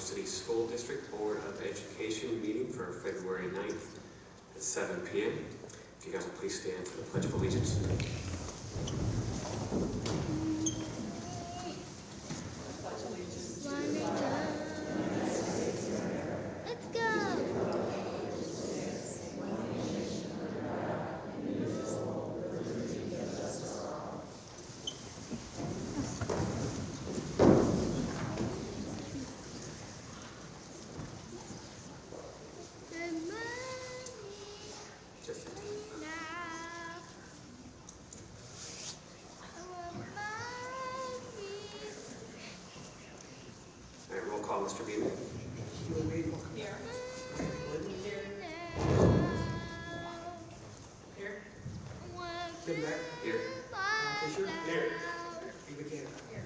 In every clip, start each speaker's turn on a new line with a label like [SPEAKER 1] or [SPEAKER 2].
[SPEAKER 1] City School District Board of Education meeting for February 9th at 7 p.m. If you guys will please stand for the Pledge of Allegiance. Mr. Beaman.
[SPEAKER 2] Here. Here.
[SPEAKER 3] Tim Beck.
[SPEAKER 1] Here.
[SPEAKER 3] Fisher.
[SPEAKER 2] Here.
[SPEAKER 3] Eva Canada.
[SPEAKER 2] Here.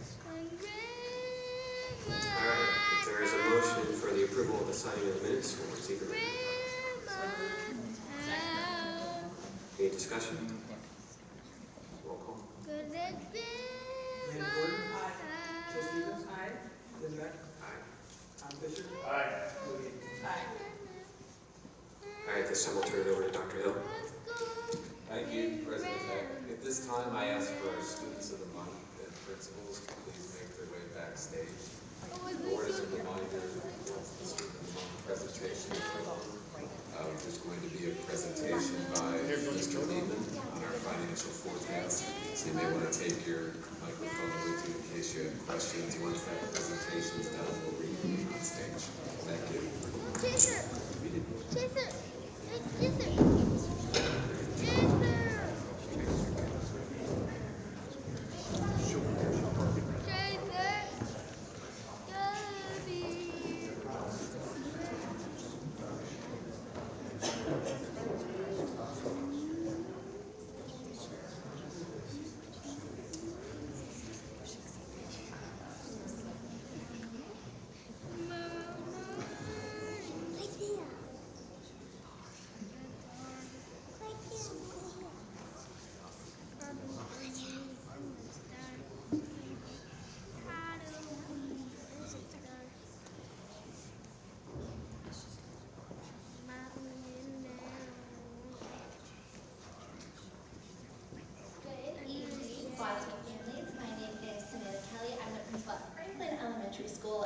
[SPEAKER 1] All right. If there is a motion for the approval of the signing of the minutes, we'll receive it. Any discussion? Roll call.
[SPEAKER 3] Randy Gordon.
[SPEAKER 2] Aye.
[SPEAKER 3] Joe Stevens.
[SPEAKER 2] Aye.
[SPEAKER 3] Tim Beck.
[SPEAKER 1] Aye.
[SPEAKER 3] Tom Fisher.
[SPEAKER 2] Aye. Aye.
[SPEAKER 1] All right. This time we'll turn it over to Dr. Hill.
[SPEAKER 4] Thank you, President Heck. At this time, I ask for our students of the month and principals to please make their way backstage. The board is a reminder of the student of the month presentation. There's going to be a presentation by Mr. Lehman on our financial forecast. So you may want to take your microphone with you in case you have questions. Once that presentation is done, we'll reconvene on stage. Thank you.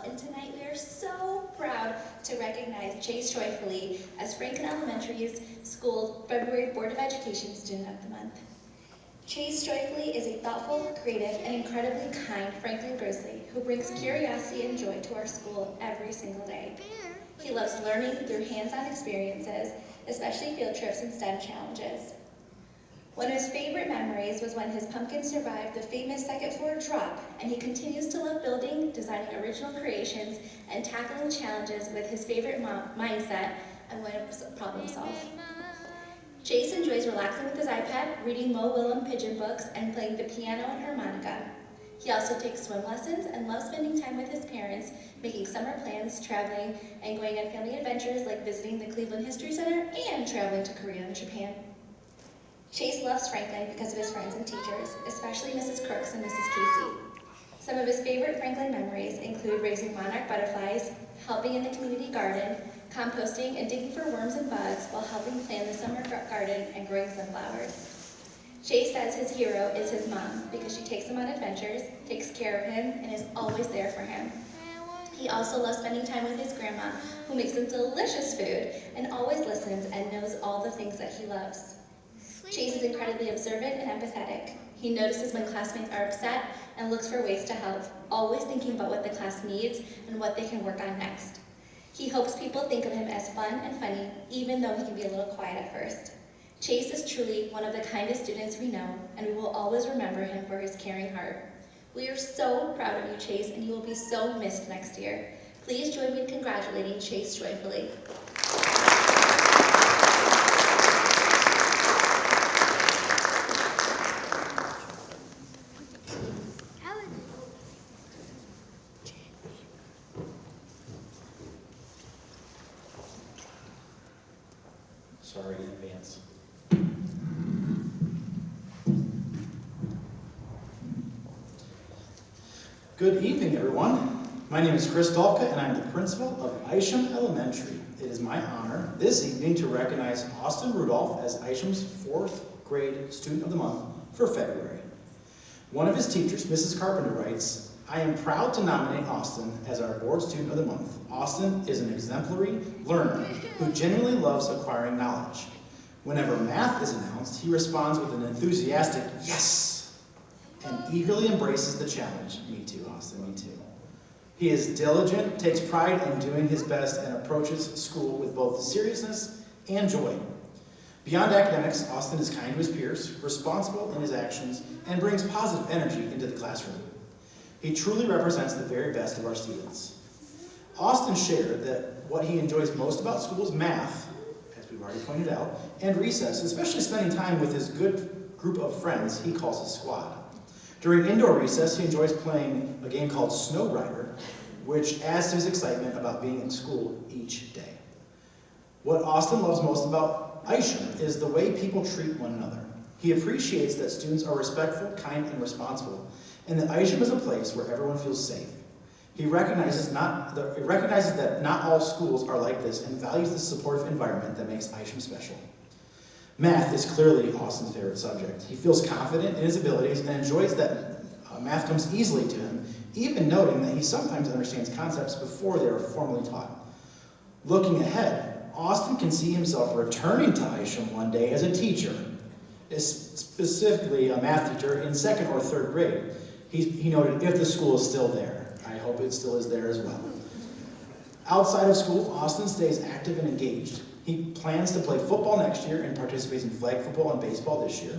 [SPEAKER 5] And tonight we are so proud to recognize Chase Joyfully as Franklin Elementary's School February Board of Education Student of the Month. Chase Joyfully is a thoughtful, creative, and incredibly kind Franklin Grizzly who brings curiosity and joy to our school every single day. He loves learning through hands-on experiences, especially field trips and STEM challenges. One of his favorite memories was when his pumpkin survived the famous second floor drop, and he continues to love building, designing original creations, and tackling challenges with his favorite mindset and way to problem solve. Chase enjoys relaxing with his iPad, reading Mo Willem pigeon books, and playing the piano and harmonica. He also takes swim lessons and loves spending time with his parents, making summer plans, traveling, and going on family adventures like visiting the Cleveland History Center and traveling to Korea and Japan. Chase loves Franklin because of his friends and teachers, especially Mrs. Crooks and Mrs. Casey. Some of his favorite Franklin memories include raising monarch butterflies, helping in the community garden, composting and digging for worms and bugs while helping plan the summer garden and growing sunflowers. Chase says his hero is his mom because she takes him on adventures, takes care of him, and is always there for him. He also loves spending time with his grandma, who makes him delicious food and always listens and knows all the things that he loves. Chase is incredibly observant and empathetic. He notices when classmates are upset and looks for ways to help, always thinking about what the class needs and what they can work on next. He hopes people think of him as fun and funny, even though he can be a little quiet at first. Chase is truly one of the kindest students we know, and we will always remember him for his caring heart. We are so proud of you, Chase, and you will be so missed next year. Please join me in congratulating Chase joyfully.
[SPEAKER 6] Sorry in advance. Good evening, everyone.
[SPEAKER 7] My name is Chris Dolka, and I'm the principal of Isham Elementary. It is my honor this evening to recognize Austin Rudolph as Isham's 4th grade Student of the Month for February. One of his teachers, Mrs. Carpenter, writes, "I am proud to nominate Austin as our Board Student of the Month. Austin is an exemplary learner who genuinely loves acquiring knowledge. Whenever math is announced, he responds with an enthusiastic yes and eagerly embraces the challenge." Me too, Austin, me too. He is diligent, takes pride in doing his best, and approaches school with both seriousness and joy. Beyond academics, Austin is kind to his peers, responsible in his actions, and brings positive energy into the classroom. He truly represents the very best of our students. Austin shared that what he enjoys most about school is math, as we've already pointed out, and recess, especially spending time with his good group of friends he calls his squad. During indoor recess, he enjoys playing a game called Snow Rider, which adds to his excitement about being in school each day. What Austin loves most about Isham is the way people treat one another. He appreciates that students are respectful, kind, and responsible, and that Isham is a place where everyone feels safe. He recognizes that not all schools are like this and values the supportive environment that makes Isham special. Math is clearly Austin's favorite subject. He feels confident in his abilities and enjoys that math comes easily to him, even noting that he sometimes understands concepts before they are formally taught. Looking ahead, Austin can see himself returning to Isham one day as a teacher, specifically a math teacher in 2nd or 3rd grade. He noted, if the school is still there. I hope it still is there as well. Outside of school, Austin stays active and engaged. He plans to play football next year and participates in flag football and baseball this year.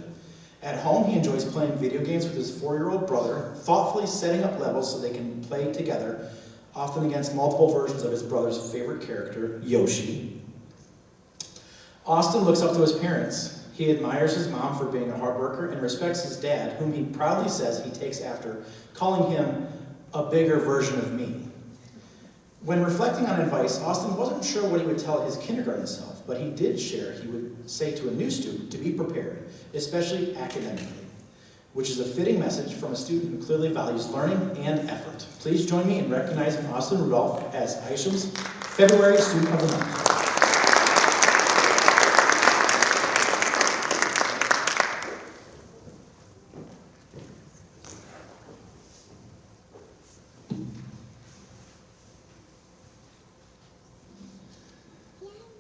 [SPEAKER 7] At home, he enjoys playing video games with his 4-year-old brother, thoughtfully setting up levels so they can play together, often against multiple versions of his brother's favorite character, Yoshi. Austin looks up to his parents. He admires his mom for being a hard worker and respects his dad, whom he proudly says he takes after, calling him a bigger version of me. When reflecting on advice, Austin wasn't sure what he would tell his kindergarten self, but he did share he would say to a new student to be prepared, especially academically, which is a fitting message from a student who clearly values learning and effort. Please join me in recognizing Austin Rudolph as Isham's February Student of the Month.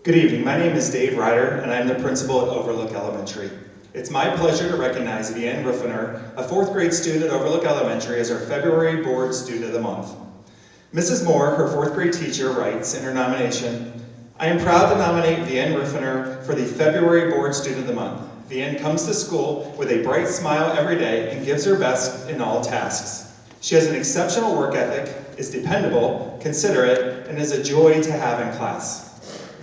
[SPEAKER 8] Good evening, my name is Dave Ryder, and I'm the principal at Overlook Elementary. It's my pleasure to recognize Vianne Ruffiner, a 4th grade student at Overlook Elementary, as our February Board Student of the Month. Mrs. Moore, her 4th grade teacher, writes in her nomination, "I am proud to nominate Vianne Ruffiner for the February Board Student of the Month. Vianne comes to school with a bright smile every day and gives her best in all tasks. She has an exceptional work ethic, is dependable, considerate, and is a joy to have in class.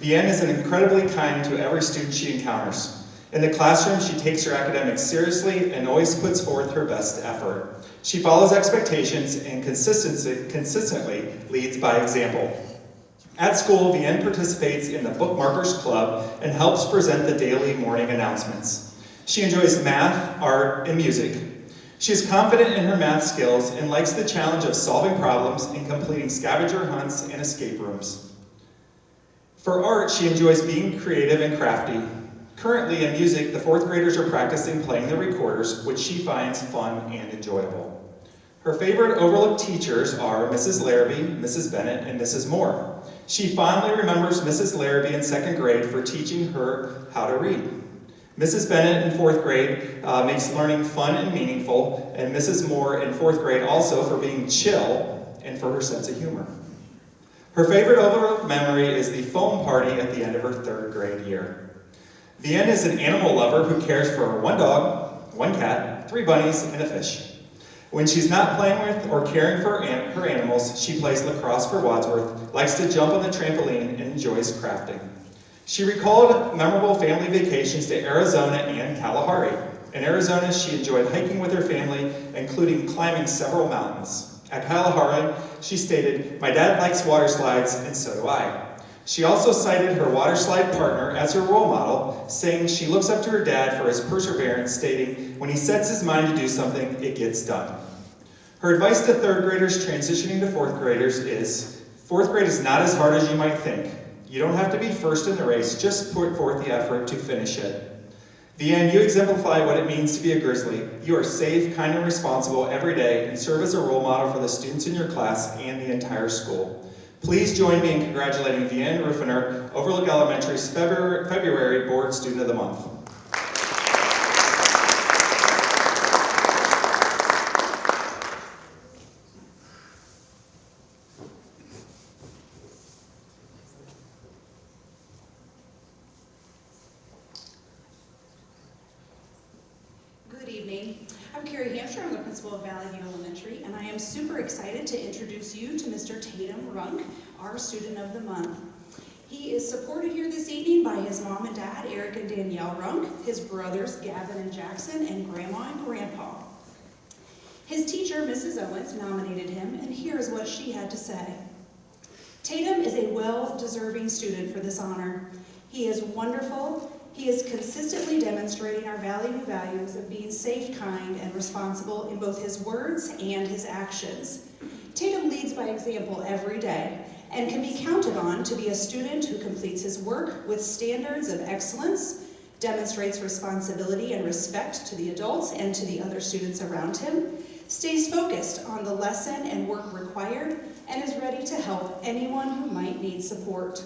[SPEAKER 8] Vianne is incredibly kind to every student she encounters. In the classroom, she takes her academics seriously and always puts forth her best effort. She follows expectations and consistently leads by example. At school, Vianne participates in the Bookmarkers Club and helps present the daily morning announcements. She enjoys math, art, and music. She is confident in her math skills and likes the challenge of solving problems and completing scavenger hunts and escape rooms. For art, she enjoys being creative and crafty. Currently in music, the 4th graders are practicing playing the recorders, which she finds fun and enjoyable. Her favorite Overlook teachers are Mrs. Larrabee, Mrs. Bennett, and Mrs. Moore. She fondly remembers Mrs. Larrabee in 2nd grade for teaching her how to read. Mrs. Bennett in 4th grade makes learning fun and meaningful, and Mrs. Moore in 4th grade also for being chill and for her sense of humor. Her favorite Overlook memory is the foam party at the end of her 3rd grade year. Vianne is an animal lover who cares for 1 dog, 1 cat, 3 bunnies, and a fish. When she's not playing with or caring for her animals, she plays lacrosse for Wadsworth, likes to jump on the trampoline, and enjoys crafting. She recalled memorable family vacations to Arizona and Kalahari. In Arizona, she enjoyed hiking with her family, including climbing several mountains. At Kalahari, she stated, "My dad likes water slides, and so do I." She also cited her water slide partner as her role model, saying she looks up to her dad for his perseverance, stating, "When he sets his mind to do something, it gets done." Her advice to third graders transitioning to fourth graders is, fourth grade is not as hard as you might think. You don't have to be first in the race, just put forth the effort to finish it. Vianne, you exemplify what it means to be a Grizzly. You are safe, kind, and responsible every day and serve as a role model for the students in your class and the entire school. Please join me in congratulating Vianne Ruffiner, Overlook Elementary's February Board Student of the Month.
[SPEAKER 9] I'm the principal of Valley View Elementary, and I am super excited to introduce you to Mr. Tatum Runk, our Student of the Month. He is supported here this evening by his mom and dad, Eric and Danielle Runk, his brothers, Gavin and Jackson, and Grandma and Grandpa. His teacher, Mrs. Owens, nominated him, and here is what she had to say. Tatum is a well-deserving student for this honor. He is wonderful. He is consistently demonstrating our values of being safe, kind, and responsible in both his words and his actions. Tatum leads by example every day and can be counted on to be a student who completes his work with standards of excellence, demonstrates responsibility and respect to the adults and to the other students around him, stays focused on the lesson and work required, and is ready to help anyone who might need support.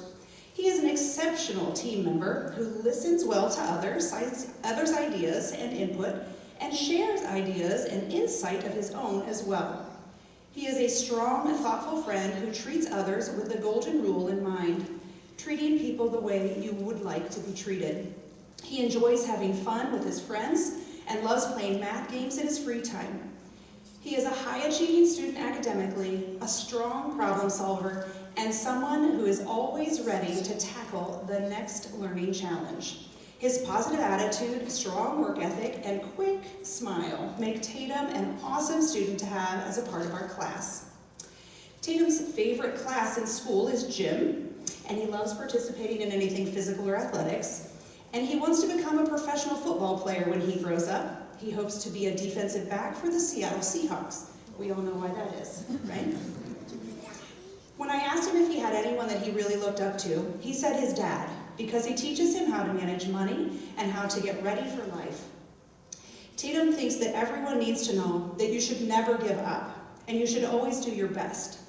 [SPEAKER 9] He is an exceptional team member who listens well to others' ideas and input, and shares ideas and insight of his own as well. He is a strong and thoughtful friend who treats others with the golden rule in mind, treating people the way you would like to be treated. He enjoys having fun with his friends and loves playing math games in his free time. He is a high-achieving student academically, a strong problem solver, and someone who is always ready to tackle the next learning challenge. His positive attitude, strong work ethic, and quick smile make Tatum an awesome student to have as a part of our class. Tatum's favorite class in school is gym, and he loves participating in anything physical or athletics, and he wants to become a professional football player when he grows up. He hopes to be a defensive back for the Seattle Seahawks. We all know why that is, right? When I asked him if he had anyone that he really looked up to, he said his dad, because he teaches him how to manage money and how to get ready for life. Tatum thinks that everyone needs to know that you should never give up, and you should always do your best.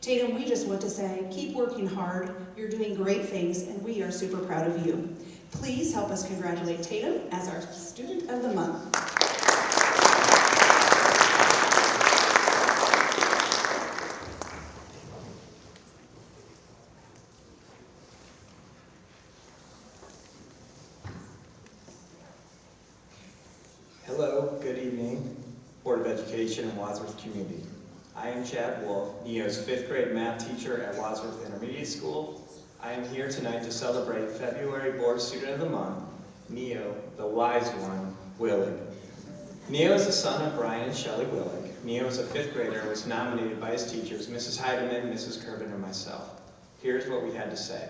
[SPEAKER 9] Tatum, we just want to say, keep working hard, you're doing great things, and we are super proud of you. Please help us congratulate Tatum as our Student of the Month.
[SPEAKER 10] Hello, good evening, Board of Education and Wadsworth Community. I am Chad Wolf, NEO's 5th grade math teacher at Wadsworth Intermediate School. I am here tonight to celebrate February Board Student of the Month, Neo, the wise one, Willig. Neo is the son of Brian and Shelley Willig. Neo is a 5th grader and was nominated by his teachers, Mrs. Heidemann, Mrs. Kervin, and myself. Here's what we had to say.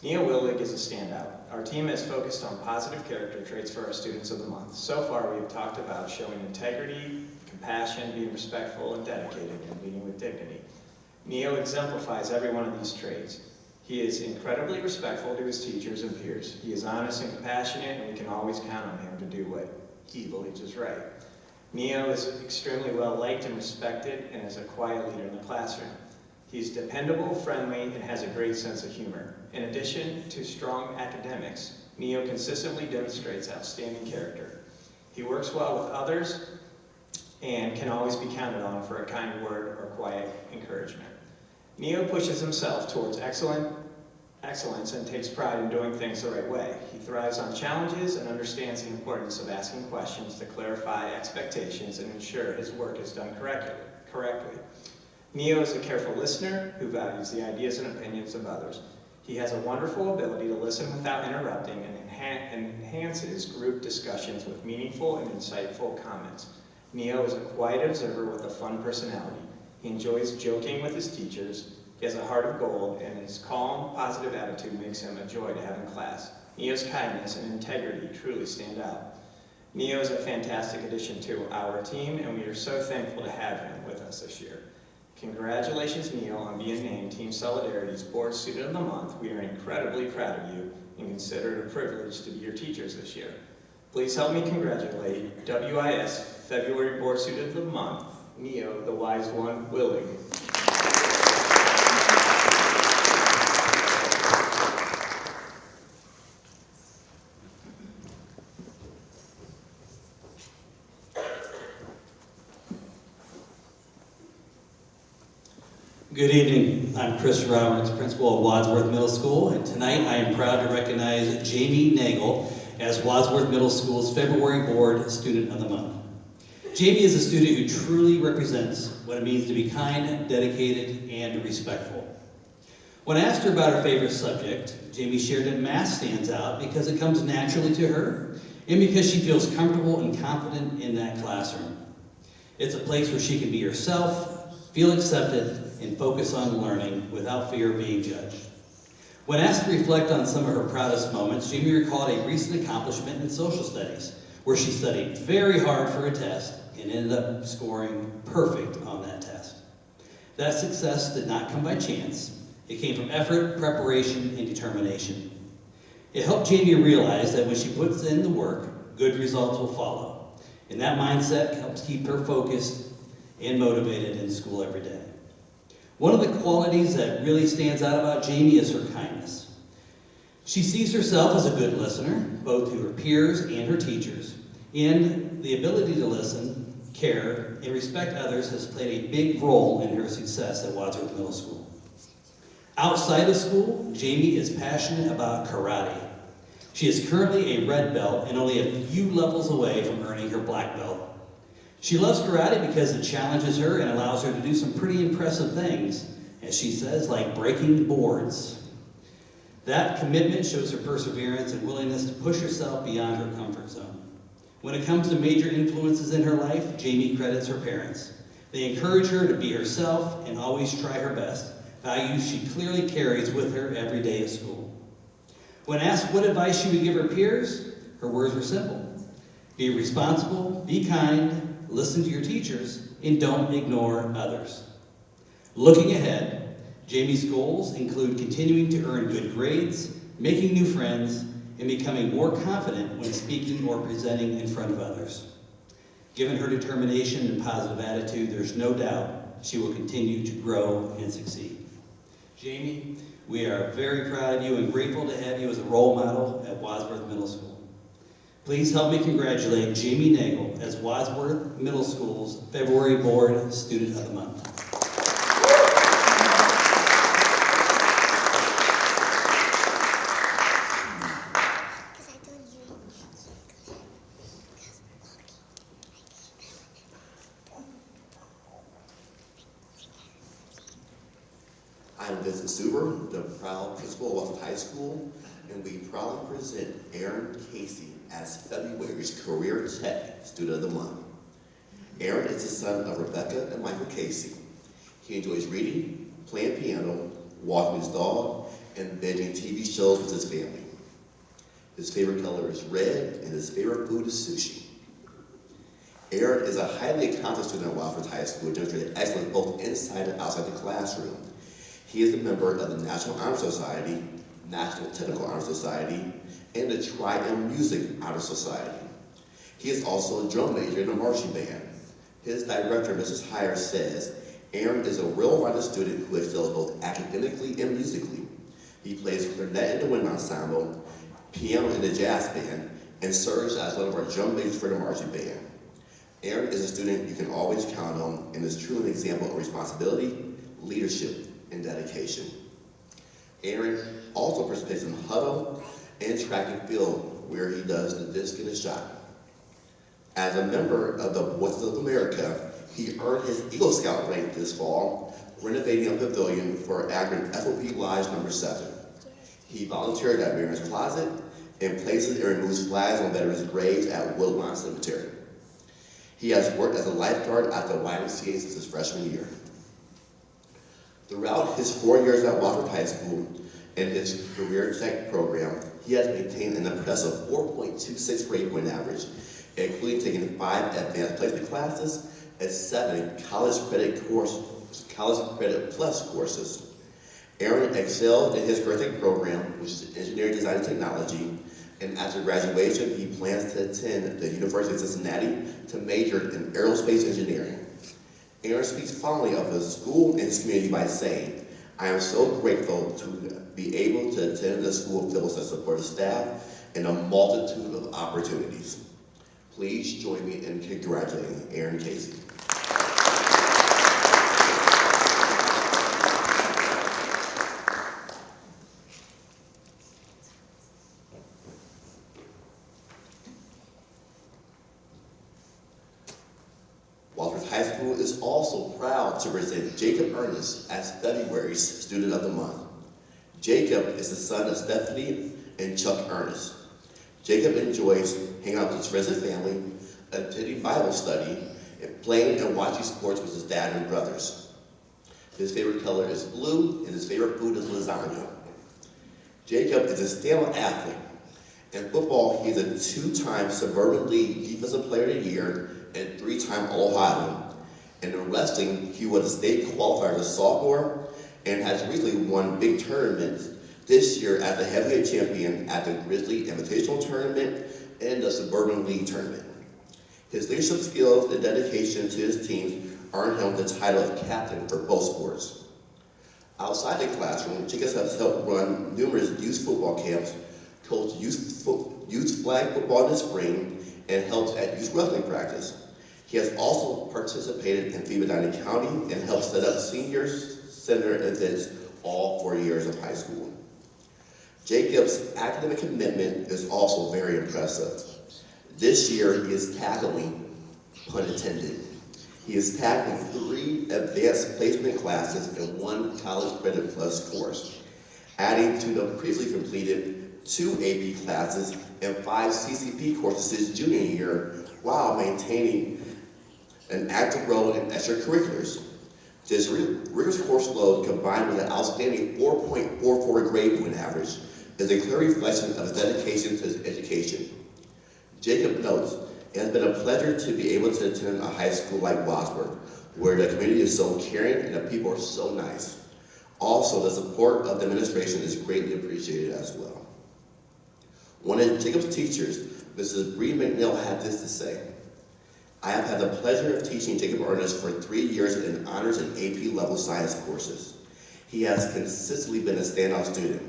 [SPEAKER 10] Neo Willig is a standout. Our team has focused on positive character traits for our Students of the Month. So far, we have talked about showing integrity, compassion, being respectful and dedicated, and leading with dignity. Neo exemplifies every one of these traits. He is incredibly respectful to his teachers and peers. He is honest and compassionate, and we can always count on him to do what he believes is right. Neo is extremely well liked and respected, and is a quiet leader in the classroom. He's dependable, friendly, and has a great sense of humor. In addition to strong academics, Neo consistently demonstrates outstanding character. He works well with others and can always be counted on for a kind word or quiet encouragement. Neo pushes himself towards excellence and takes pride in doing things the right way. He thrives on challenges and understands the importance of asking questions to clarify expectations and ensure his work is done correctly. Neo is a careful listener who values the ideas and opinions of others. He has a wonderful ability to listen without interrupting and enhances group discussions with meaningful and insightful comments. Neo is a quiet observer with a fun personality. He enjoys joking with his teachers. He has a heart of gold, and his calm, positive attitude makes him a joy to have in class. Neo's kindness and integrity truly stand out. Neo is a fantastic addition to our team, and we are so thankful to have him with us this year. Congratulations, Neo, on being named Team Solidarity's Board Student of the Month. We are incredibly proud of you and consider it a privilege to be your teachers this year. Please help me congratulate WIS February Board Student of the Month, Neo, the wise one, Willing.
[SPEAKER 11] Good evening. I'm Chris Roberts, principal of Wadsworth Middle School, and tonight I am proud to recognize Jamie Nagel as Wadsworth Middle School's February Board Student of the Month. Jamie is a student who truly represents what it means to be kind, dedicated, and respectful. When I asked her about her favorite subject, Jamie shared that math stands out because it comes naturally to her and because she feels comfortable and confident in that classroom. It's a place where she can be herself, feel accepted, and focus on learning without fear of being judged. When asked to reflect on some of her proudest moments, Jamie recalled a recent accomplishment in social studies, where she studied very hard for a test and ended up scoring perfect on that test. That success did not come by chance. It came from effort, preparation, and determination. It helped Jamie realize that when she puts in the work, good results will follow. And that mindset helps keep her focused and motivated in school every day. One of the qualities that really stands out about Jamie is her kindness. She sees herself as a good listener, both to her peers and her teachers, and the ability to listen, care, and respect others has played a big role in her success at Wadsworth Middle School. Outside of school, Jamie is passionate about karate. She is currently a red belt and only a few levels away from earning her black belt. She loves karate because it challenges her and allows her to do some pretty impressive things, as she says, like breaking boards. That commitment shows her perseverance and willingness to push herself beyond her comfort zone. When it comes to major influences in her life, Jamie credits her parents. They encourage her to be herself and always try her best, values she clearly carries with her every day at school. When asked what advice she would give her peers, her words were simple. Be responsible, be kind, listen to your teachers, and don't ignore others. Looking ahead, Jamie's goals include continuing to earn good grades, making new friends, and becoming more confident when speaking or presenting in front of others. Given her determination and positive attitude, there's no doubt she will continue to grow and succeed. Jamie, we are very proud of you and grateful to have you as a role model at Wadsworth Middle School. Please help me congratulate Jamie Nagel as Wadsworth Middle School's February Board Student of the Month.
[SPEAKER 12] I'm Vincent Suber, the proud principal of Wadsworth High School, and we proudly present Aaron Casey as February's Career Tech Student of the Month. Aaron is the son of Rebecca and Michael Casey. He enjoys reading, playing piano, walking his dog, and binging TV shows with his family. His favorite color is red, and his favorite food is sushi. Aaron is a highly accomplished student at Wadsworth High School, demonstrating excellence both inside and outside the classroom. He is a member of the National Honor Society, National Technical Honor Society, and the Tri-M Music Honor Society. He is also a drum major in the marching band. His director, Mrs. Heyer, says, Aaron is a well-rounded student who excels both academically and musically. He plays clarinet in the wind ensemble, piano in the jazz band, and serves as one of our drum majors for the marching band. Aaron is a student you can always count on and is truly an example of responsibility, leadership, and dedication. Aaron also participates in huddle and track and field, where he does the disc and the shot. As a member of the Voices of America, he earned his Eagle Scout rank this fall, renovating a pavilion for Akron FOP Lodge No. 7. He volunteered at Veterans Closet and places and removes flags on veterans' graves at Woodlawn Cemetery. He has worked as a lifeguard at the YMCA since his freshman year. Throughout his 4 years at Wadsworth High School and his Career Tech program, he has maintained an impressive 4.26 grade point average. including taking 5 advanced placement classes and 7 college credit plus courses. Aaron excelled in his graduate program, which is Engineering, Design, and Technology, and after graduation, he plans to attend the University of Cincinnati to major in aerospace engineering. Aaron speaks fondly of his school and his community by saying, "I am so grateful to be able to attend a school filled with such supportive staff and a multitude of opportunities." Please join me in congratulating Aaron Casey. Wadsworth High School is also proud to present Jacob Ernest as February's Student of the Month. Jacob is the son of Stephanie and Chuck Ernest. Jacob enjoys hanging out with his friends and family, attending Bible study, and playing and watching sports with his dad and brothers. His favorite color is blue, and his favorite food is lasagna. Jacob is a standout athlete. In football, he is a 2-time Suburban League Defensive Player of the Year and 3-time All-Ohioan. And in wrestling, he was a state qualifier as a sophomore and has recently won big tournaments this year as the heavyweight champion at the Grizzly Invitational Tournament and the Suburban League Tournament. His leadership skills and dedication to his teams earned him the title of captain for both sports. Outside the classroom, Jacob has helped run numerous youth football camps, coached youth flag football in the spring, and helped at youth wrestling practice. He has also participated in FEMA Medina County and helped set up senior center events all 4 years of high school. Jacob's academic commitment is also very impressive. This year, he is tackling, pun intended, he is tackling 3 advanced placement classes and 1 college credit plus course, adding to the previously completed 2 AP classes and 5 CCP courses his junior year, while maintaining an active role in extracurriculars. This rigorous course load, combined with an outstanding 4.44 grade point average, is a clear reflection of his dedication to his education. Jacob notes, "It has been a pleasure to be able to attend a high school like Wadsworth, where the community is so caring and the people are so nice. Also, the support of the administration is greatly appreciated as well." One of Jacob's teachers, Mrs. Bree McNeil, had this to say, "I have had the pleasure of teaching Jacob Ernest for 3 years in honors and AP level science courses. He has consistently been a standout student.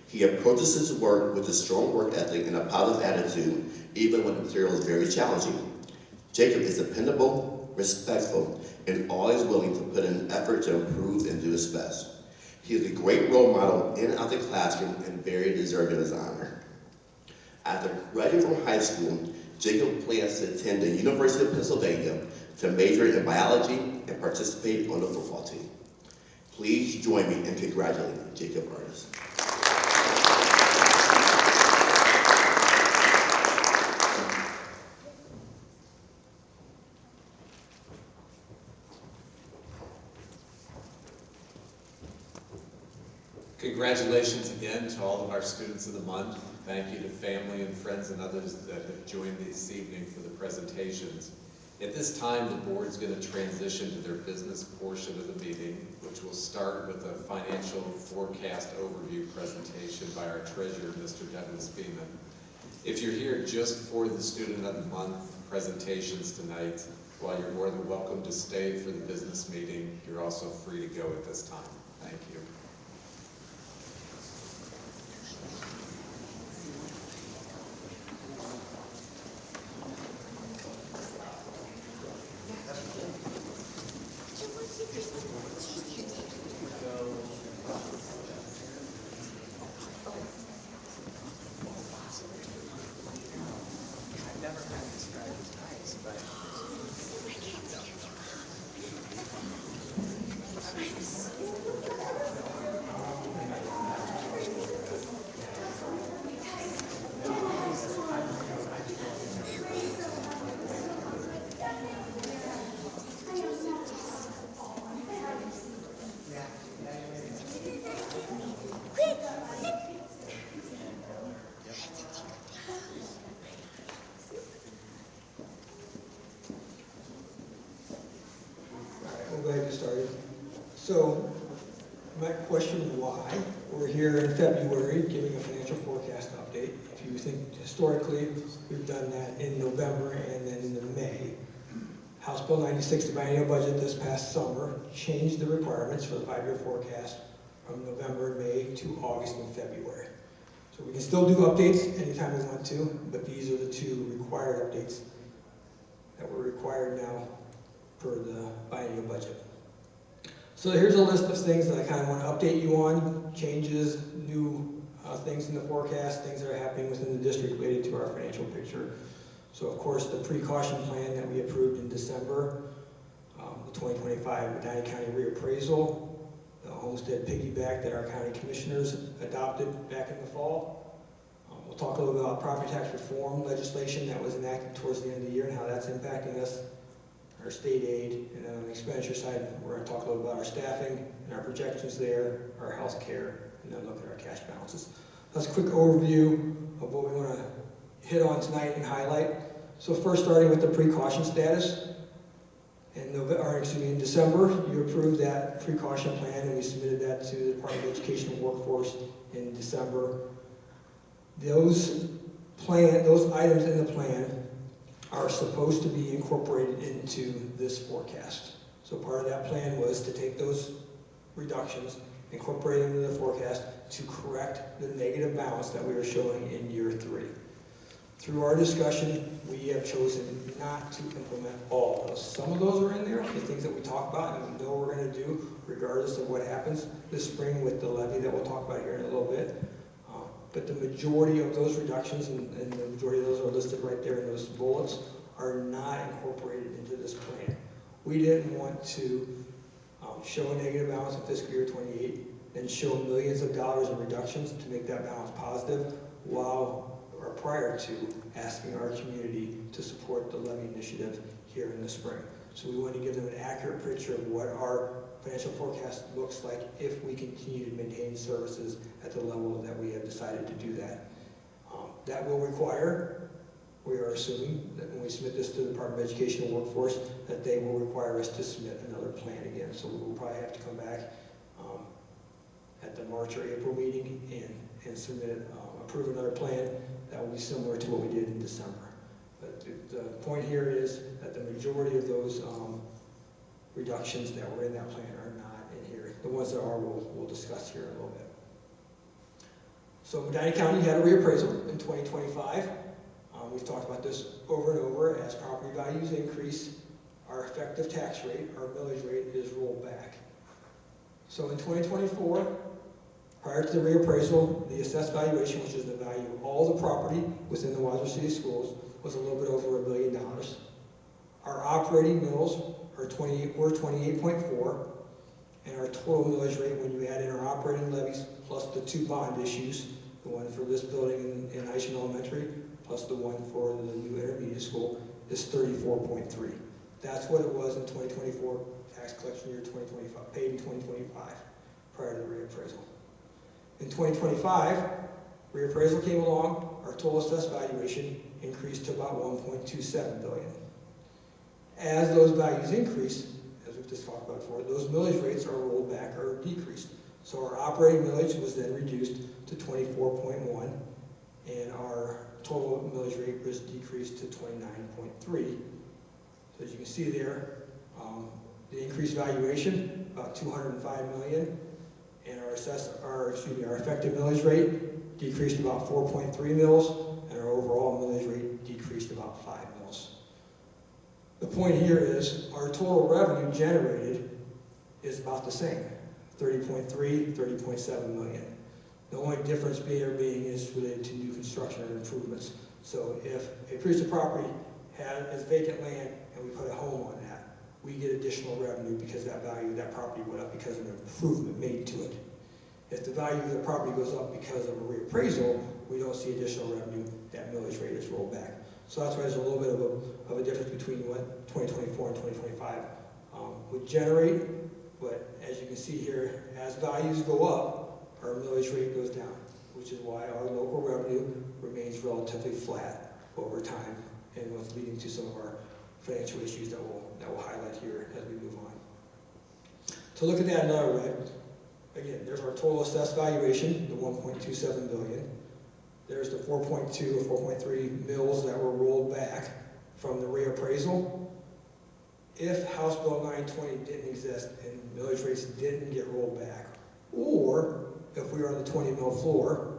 [SPEAKER 12] He approaches his work with a strong work ethic and a positive attitude, even when the material is very challenging. Jacob is dependable, respectful, and always willing to put in an effort to improve and do his best. He is a great role model in and out of the classroom and very deserving of his honor." After graduating from high school, Jacob plans to attend the University of Pennsylvania to major in biology and participate on the football team. Please join me in congratulating Jacob Ernest.
[SPEAKER 4] Congratulations again to all of our students of the month. Thank you to family and friends and others that have joined this evening for the presentations. At this time, the board's going to transition to their business portion of the meeting, which will start with a financial forecast overview presentation by our treasurer, Mr. Douglas Beeman. If you're here just for the Student of the Month presentations tonight, while you're more than welcome to stay for the business meeting, you're also free to go at this time. Thank you.
[SPEAKER 3] So, you might question why we're here in February giving a financial forecast update. If you think historically, we've done that in November and then in May. House Bill 96, the biennial budget this past summer, changed the requirements for the 5-year forecast from November and May to August and February. So we can still do updates anytime we want to, but these are the two required updates that were required now for the biennial budget. So here's a list of things that I kind of want to update you on, changes, new things in the forecast, things that are happening within the district related to our financial picture. So of course, the precaution plan that we approved in December, the 2025 Medina County reappraisal, the homestead piggyback that our county commissioners adopted back in the fall. We'll talk a little bit about property tax reform legislation that was enacted towards the end of the year and how that's impacting us, our state aid, and then on the expenditure side, we're going to talk a little about our staffing and our projections there, our health care, and then look at our cash balances. That's a quick overview of what we want to hit on tonight and highlight. So first, starting with the precaution status. In December, you approved that precaution plan, and we submitted that to the Department of Education and Workforce in December. Those items in the plan are supposed to be incorporated into this forecast. So part of that plan was to take those reductions, incorporate them into the forecast to correct the negative balance that we are showing in year 3. Through our discussion, we have chosen not to implement all of those. Some of those are in there, the things that we talk about and we know we're going to do regardless of what happens this spring with the levy that we'll talk about here in a little bit. But the majority of those reductions, and the majority of those are listed right there in those bullets, are not incorporated into this plan. We didn't want to show a negative balance in fiscal year 28 and show millions of dollars in reductions to make that balance positive prior to asking our community to support the levy initiative here in the spring. So we want to give them an accurate picture of what our financial forecast looks like if we continue to maintain services at the level that we have decided to do that. That will require, we are assuming that when we submit this to the Department of Education and Workforce, that they will require us to submit another plan again. So we will probably have to come back at the March or April meeting and submit, approve another plan that will be similar to what we did in December. But the point here is that the majority of those reductions that were in that plan are not in here. The ones that are, we'll discuss here in a little bit. So Medina County had a reappraisal in 2025. We've talked about this over and over. As property values increase, our effective tax rate, our millage rate, is rolled back. So in 2024, prior to the reappraisal, the assessed valuation, which is the value of all the property within the Wadsworth City Schools, was a little bit over $1 billion. Our operating mills were 28.4, and our total millage rate, when you add in our operating levies plus the 2 bond issues, the one for this building in Isham Elementary, plus the one for the new intermediate school, is 34.3. That's what it was in 2024, tax collection year 2025, paid in 2025, prior to the reappraisal. In 2025, reappraisal came along, our total assessed valuation increased to about $1.27 billion. As those values increase, as we've just talked about before, those millage rates are rolled back or decreased. So our operating millage was then reduced to 24.1, and our total millage rate was decreased to 29.3. So as you can see there, the increased valuation, about $205 million, and our effective millage rate decreased about 4.3 mils, and our overall millage rate decreased about 5 mils. The point here is our total revenue generated is about the same, 30.3, 30.7 million. The only difference being is related to new construction and improvements. So if a piece of property is vacant land and we put a home on that, we get additional revenue because that value of that property went up because of an improvement made to it. If the value of the property goes up because of a reappraisal, we don't see additional revenue, that millage rate is rolled back. So that's why there's a little bit of a difference between what 2024 and 2025 would generate. But as you can see here, as values go up, our millage rate goes down, which is why our local revenue remains relatively flat over time, and what's leading to some of our financial issues that we'll highlight here as we move on. To look at that another way, again, there's our total assessed valuation, the 1.27 billion. There's the 4.2 or 4.3 mills that were rolled back from the reappraisal. If House Bill 920 didn't exist and millage rates didn't get rolled back, or if we were on the 20 mil floor,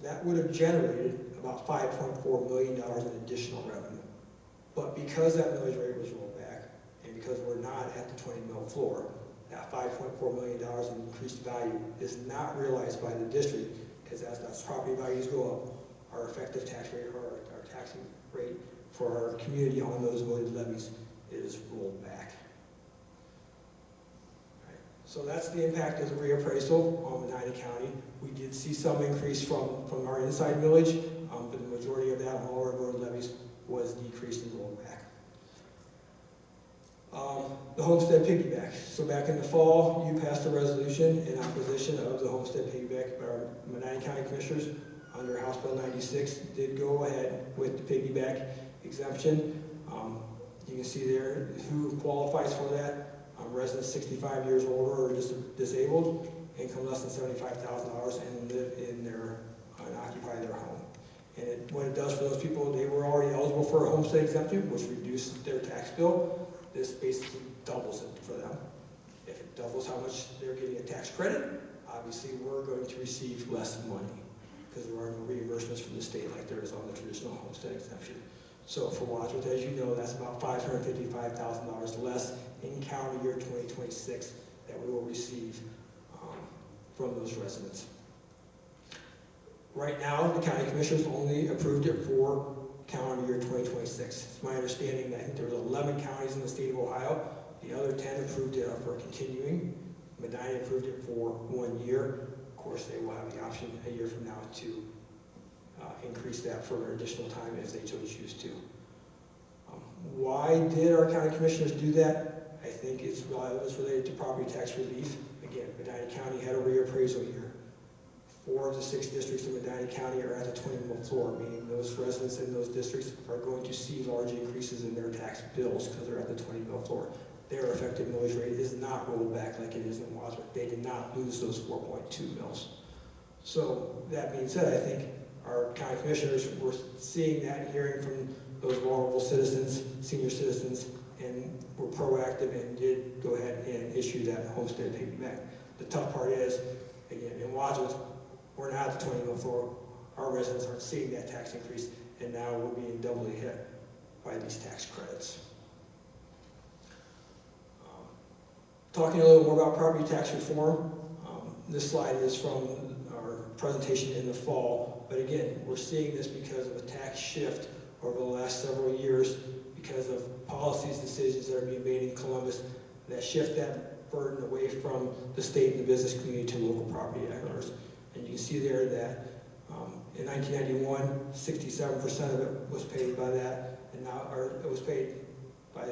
[SPEAKER 3] that would have generated about $5.4 million in additional revenue. But because that millage rate was rolled back, and because we're not at the 20 mil floor, that $5.4 million in increased value is not realized by the district, because as those property values go up, our effective tax rate, or our taxing rate for our community on those voted levies is rolled back. Right. So that's the impact of the reappraisal on Medina County. We did see some increase from our inside millage, but the majority of that on all our voted levies was decreased and rolled back. The homestead piggyback. So back in the fall, you passed a resolution in opposition of the homestead piggyback. Our Medina County Commissioners, under House Bill 96, did go ahead with the piggyback exemption. You can see there who qualifies for that. Residents 65 years or older or disabled, income less than $75,000, and live in their, and occupy their home. And what it does for those people, they were already eligible for a homestead exemption, which reduced their tax bill. This basically doubles it for them. If it doubles how much they're getting a tax credit, obviously we're going to receive less money because there are no reimbursements from the state like there is on the traditional homestead exemption. So for Wadsworth, as you know, that's about $555,000 less in calendar year 2026 that we will receive from those residents. Right now, the county commissioners only approved it for calendar year 2026. It's my understanding that I think there were 11 counties in the state of Ohio. The other 10 approved it for continuing. Medina approved it for 1 year. Of course, they will have the option a year from now to increase that for an additional time if they so choose to. Why did our county commissioners do that? I think it's related to property tax relief. Again, Medina County had a reappraisal year. 4 of the 6 districts in Medina County are at the 20 mil floor, meaning those residents in those districts are going to see large increases in their tax bills because they're at the 20 mil floor. Their effective millage rate is not rolled back like it is in Wadsworth. They did not lose those 4.2 mils. So that being said, I think our county commissioners were seeing that and hearing from those vulnerable citizens, senior citizens, and were proactive and did go ahead and issue that homestead piggyback. The tough part is, again, in Wadsworth, we're not at the 20 mil floor. Our residents aren't seeing that tax increase, and now we're being doubly hit by these tax credits. Talking a little more about property tax reform, this slide is from our presentation in the fall, but again, we're seeing this because of a tax shift over the last several years because of policies, decisions that are being made in Columbus that shift that burden away from the state and the business community to local property owners. And you can see there that in 1991, 67% of it was paid by that, and now, or it was paid by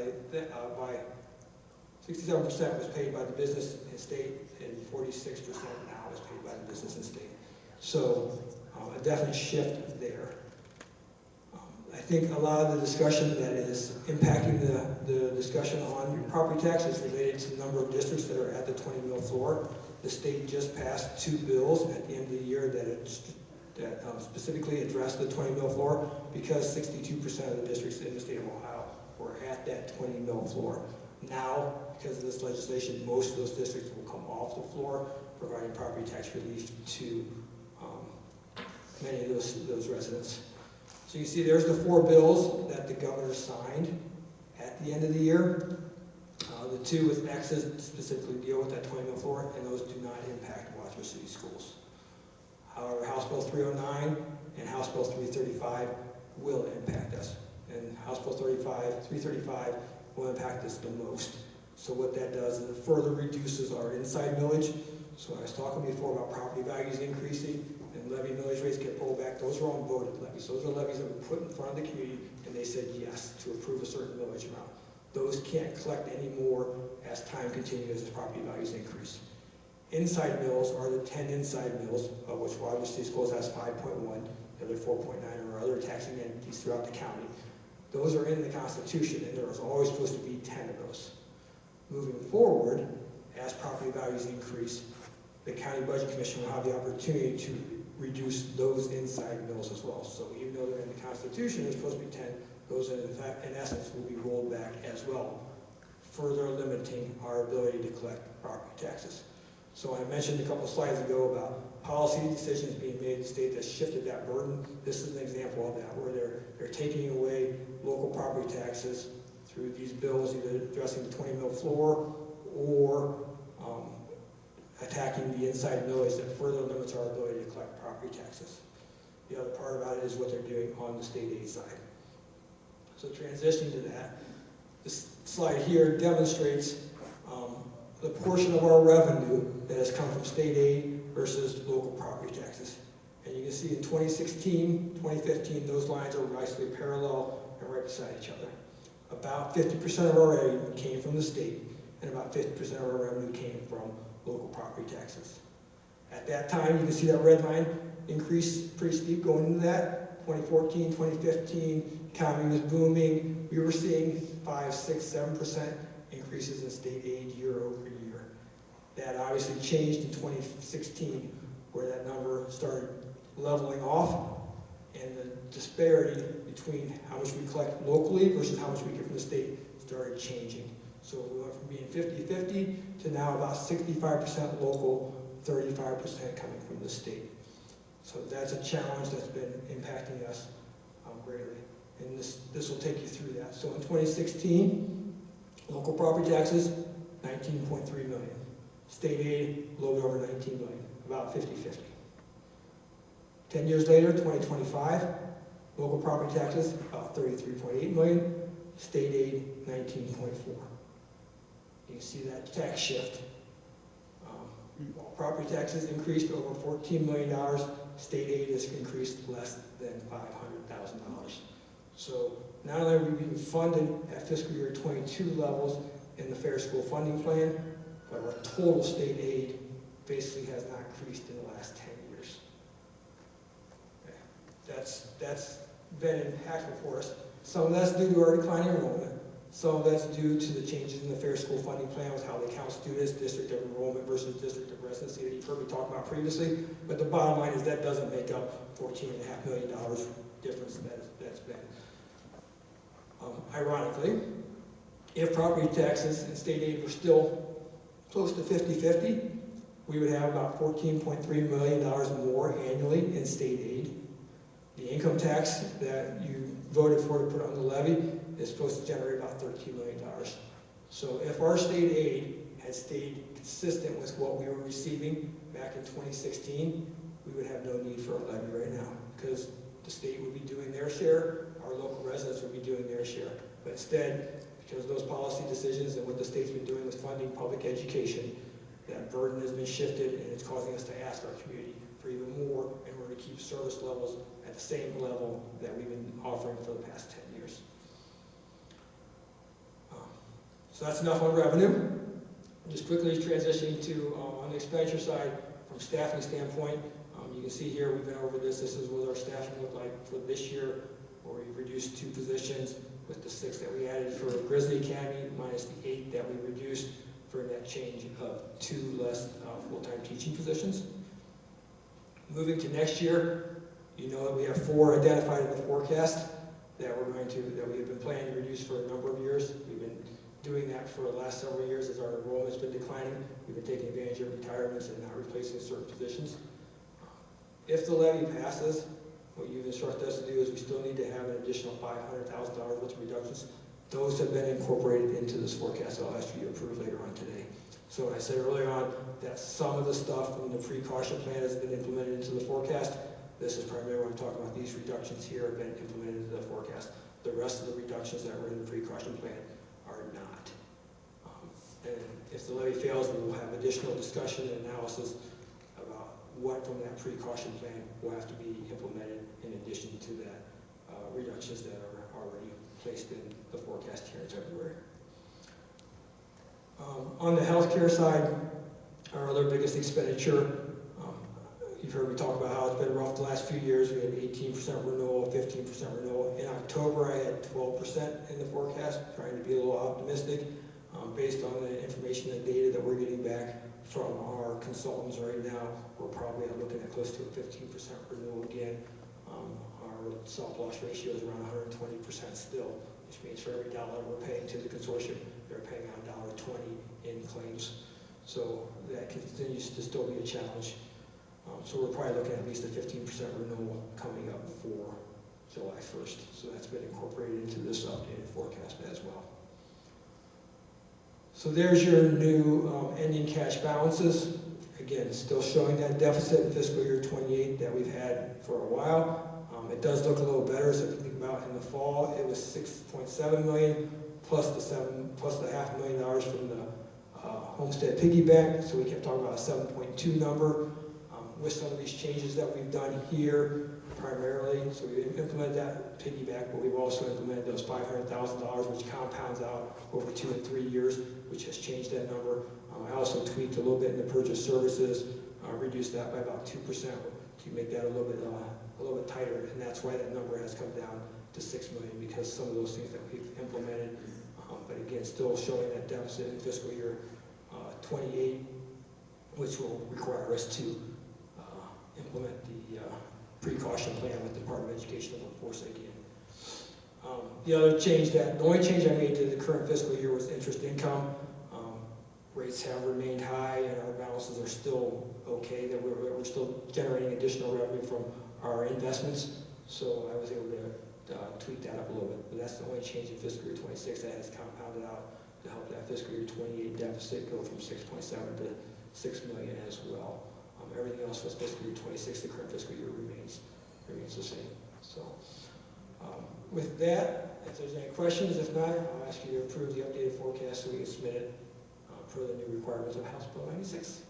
[SPEAKER 3] 67% was paid by the business and state, and 46% now is paid by the business and state. So a definite shift there. I think a lot of the discussion that is impacting the discussion on property tax is related to the number of districts that are at the 20 mil floor. The state just passed 2 bills at the end of the year that specifically address the 20 mil floor because 62% of the districts in the state of Ohio were at that 20 mil floor. Now, because of this legislation, most of those districts will come off the floor, providing property tax relief to many of those residents. So you see there's the 4 bills that the governor signed at the end of the year. The 2 with X's specifically deal with that 20 mil floor, and those do not impact Wadsworth City Schools. However, House Bill 309 and House Bill 335 will impact us. And House Bill 335 will impact us the most. So what that does is it further reduces our inside millage. So I was talking before about property values increasing and levy millage rates get pulled back. Those are all voted levies. Those are levies that were put in front of the community and they said yes to approve a certain millage amount. Those can't collect any more as time continues as property values increase. Inside mills are the 10 inside mills, of which Wadsworth City Schools has 5.1, the other 4.9 are other taxing entities throughout the county. Those are in the Constitution, and there was always supposed to be 10 of those. Moving forward, as property values increase, the County Budget Commission will have the opportunity to reduce those inside mills as well. So even though they're in the Constitution, they're supposed to be 10, those in essence will be rolled back as well, further limiting our ability to collect property taxes. So I mentioned a couple slides ago about policy decisions being made in the state that shifted that burden. This is an example of that, where they're taking away local property taxes through these bills, either addressing the 20 mil floor or attacking the inside millage that further limits our ability to collect property taxes. The other part about it is what they're doing on the state aid side. So transitioning to that, this slide here demonstrates the portion of our revenue that has come from state aid versus local property taxes. And you can see in 2016, 2015, those lines are nicely parallel and right beside each other. About 50% of our revenue came from the state, and about 50% of our revenue came from local property taxes. At that time, you can see that red line increase pretty steep going into that. 2014, 2015, economy was booming. We were seeing 5, 6, 7% increases in state aid year over year. That obviously changed in 2016, where that number started leveling off, and the disparity between how much we collect locally versus how much we get from the state started changing. So we went from being 50-50 to now about 65% local, 35% coming from the state. So that's a challenge that's been impacting us greatly. And this will take you through that. So in 2016, local property taxes, 19.3 million. State aid, a little bit over 19 million, about 50-50. 10 years later, 2025, local property taxes, about 33.8 million. State aid, 19.4. You can see that tax shift. Property taxes increased over $14 million. State aid has increased less than $500,000. So not only are we being funded at fiscal year 22 levels in the Fair School Funding Plan, but our total state aid basically has not increased in the last 10 years. Okay. That's been impactful for us. Some of that's due to our declining enrollment. Some of that's due to the changes in the Fair School Funding Plan with how they count students, district of enrollment versus district of residency that you've heard me talk about previously. But the bottom line is that doesn't make up $14.5 million difference that's been. Ironically, if property taxes and state aid were still close to 50-50, we would have about $14.3 million more annually in state aid. The income tax that you voted for to put on the levy is supposed to generate about $13 million. So if our state aid had stayed consistent with what we were receiving back in 2016, we would have no need for a levy right now, because the state would be doing their share, our local residents would be doing their share. But instead, because of those policy decisions and what the state's been doing with funding public education, that burden has been shifted, and it's causing us to ask our community for even more in order to keep service levels at the same level that we've been offering for the past 10 years. So that's enough on revenue. Just quickly transitioning to, on the expenditure side, from a staffing standpoint, you can see here we've been over this. This is what our staffing looked like for this year, where we reduced 2 positions with the 6 that we added for Grizzly Academy, minus the 8 that we reduced for a net change of 2 less full-time teaching positions. Moving to next year, you know that we have 4 identified in the forecast that we have been planning to reduce for a number of years. We've been doing that for the last several years as our enrollment's been declining. We've been taking advantage of retirements and not replacing certain positions. If the levy passes, what you've instructed us to do is we still need to have an additional $500,000 worth of reductions. Those have been incorporated into this forecast I'll ask you to approve later on today. So I said earlier on that some of the stuff from the precaution plan has been implemented into the forecast. This is primarily what I'm talking about. These reductions here have been implemented into the forecast. The rest of the reductions that were in the precaution plan are not. And if the levy fails, we will have additional discussion and analysis about what from that precaution plan will have to be implemented in addition to that reductions that are already placed in the forecast here in February. On the healthcare side, our other biggest expenditure, you've heard me talk about how it's been rough the last few years. We had 18% renewal, 15% renewal. In October, I had 12% in the forecast, trying to be a little optimistic. Based on the information and data that we're getting back from our consultants right now, we're probably looking at close to a 15% renewal again. Our stop-loss ratio is around 120% still, which means for every dollar we're paying to the consortium, they're paying out $1.20 in claims. So that continues to still be a challenge. So we're probably looking at least a 15% renewal coming up for July 1st. So that's been incorporated into this updated forecast as well. So there's your new ending cash balances. Again, still showing that deficit in fiscal year 28 that we've had for a while. It does look a little better, so if you think about in the fall, it was $6.7 million plus the $500,000 from the homestead piggy bank. So we kept talking about a 7.2 number. With some of these changes that we've done here, primarily, so we implemented that piggyback, but we've also implemented those $500,000, which compounds out over 2 and 3 years, which has changed that number. I also tweaked a little bit in the purchase services, reduced that by about 2% to make that a little bit tighter, and that's why that number has come down to $6 million, because some of those things that we've implemented, but again, still showing that deficit in fiscal year 28, which will require us to implement the precaution plan with the Department of Education and Workforce again. The only change I made to the current fiscal year was interest income. Rates have remained high and our balances are still okay, that we're still generating additional revenue from our investments. So I was able to tweak that up a little bit, but that's the only change in fiscal year 26 that has compounded out to help that fiscal year 28 deficit go from 6.7 to 6 million as well. Everything else was fiscal year 26, the current fiscal year remains the same. So with that, if there's any questions, if not, I'll ask you to approve the updated forecast so we can submit it per the new requirements of House Bill 96.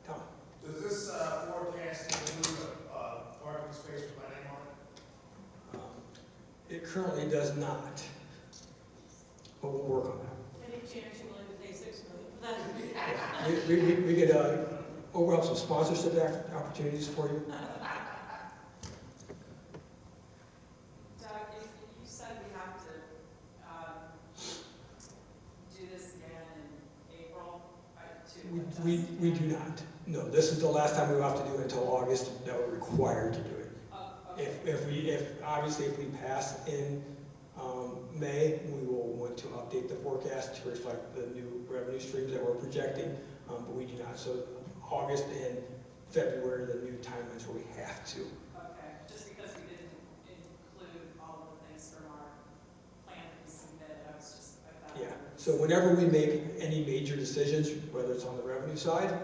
[SPEAKER 3] Tom?
[SPEAKER 2] Does this forecast include parking space with my name on it?
[SPEAKER 3] It currently does not, but we'll work on that.
[SPEAKER 13] Any chance you're willing to pay $6 million?
[SPEAKER 3] We could open up some sponsorship opportunities for you.
[SPEAKER 13] Doug, you said we have to do this again in April, right?
[SPEAKER 3] We do not. No, this is the last time we will have to do it until August that we're required to do it.
[SPEAKER 13] Okay.
[SPEAKER 3] If we pass in May, we will want to update the forecast to reflect the new revenue streams that we're projecting, but we do not. So August and February are the new timelines where we have to.
[SPEAKER 13] Okay, just because we didn't include all of the things from our plan that we submitted, I was just, I thought.
[SPEAKER 3] Yeah, so whenever we make any major decisions, whether it's on the revenue side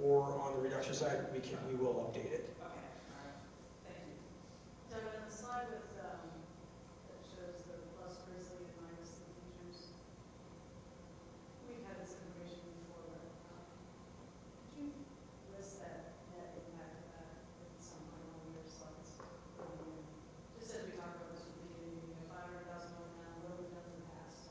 [SPEAKER 3] or on the reduction side, we will update it.
[SPEAKER 13] Okay, all right, thank you.
[SPEAKER 14] Doug, on the slide with, that shows the plus Grizzly and minus the teachers, we've had this information before, but could you list that net impact of that at some point on your slides? Just as we talk about this with the beginning, $500,000 now, what have we done in the past?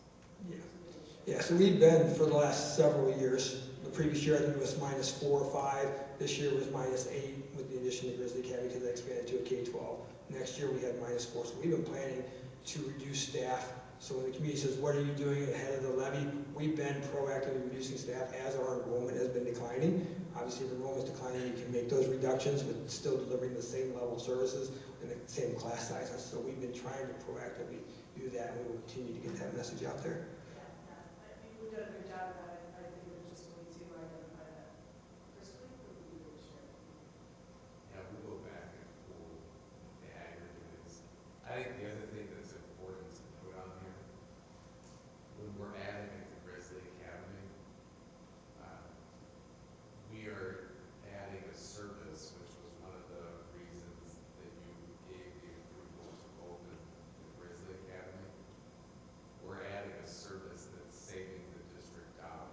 [SPEAKER 3] Yeah, so we've been for the last several years. The previous year, I think it was -4 or 5. This year was -8 with the addition of Grizzly Academy because they expanded to a K-12. Next year we had -4. So we've been planning to reduce staff. So when the community says, what are you doing ahead of the levy? We've been proactively reducing staff as our enrollment has been declining. Obviously, if enrollment is declining, you can make those reductions, but still delivering the same level of services and the same class sizes. So we've been trying to proactively do that, and we will continue to get that message out there.
[SPEAKER 14] I think we've done a good job of that. I think it was just way too identify that. Firstly, we really share.
[SPEAKER 4] Yeah, we'll go back and pull the aggregates. I think the other thing that's important to put on here, when we're adding it to Grizzly Academy, we are adding a service, which was one of the reasons that you gave the approval to open the Grizzly Academy. We're adding a service that's saving the district dollars.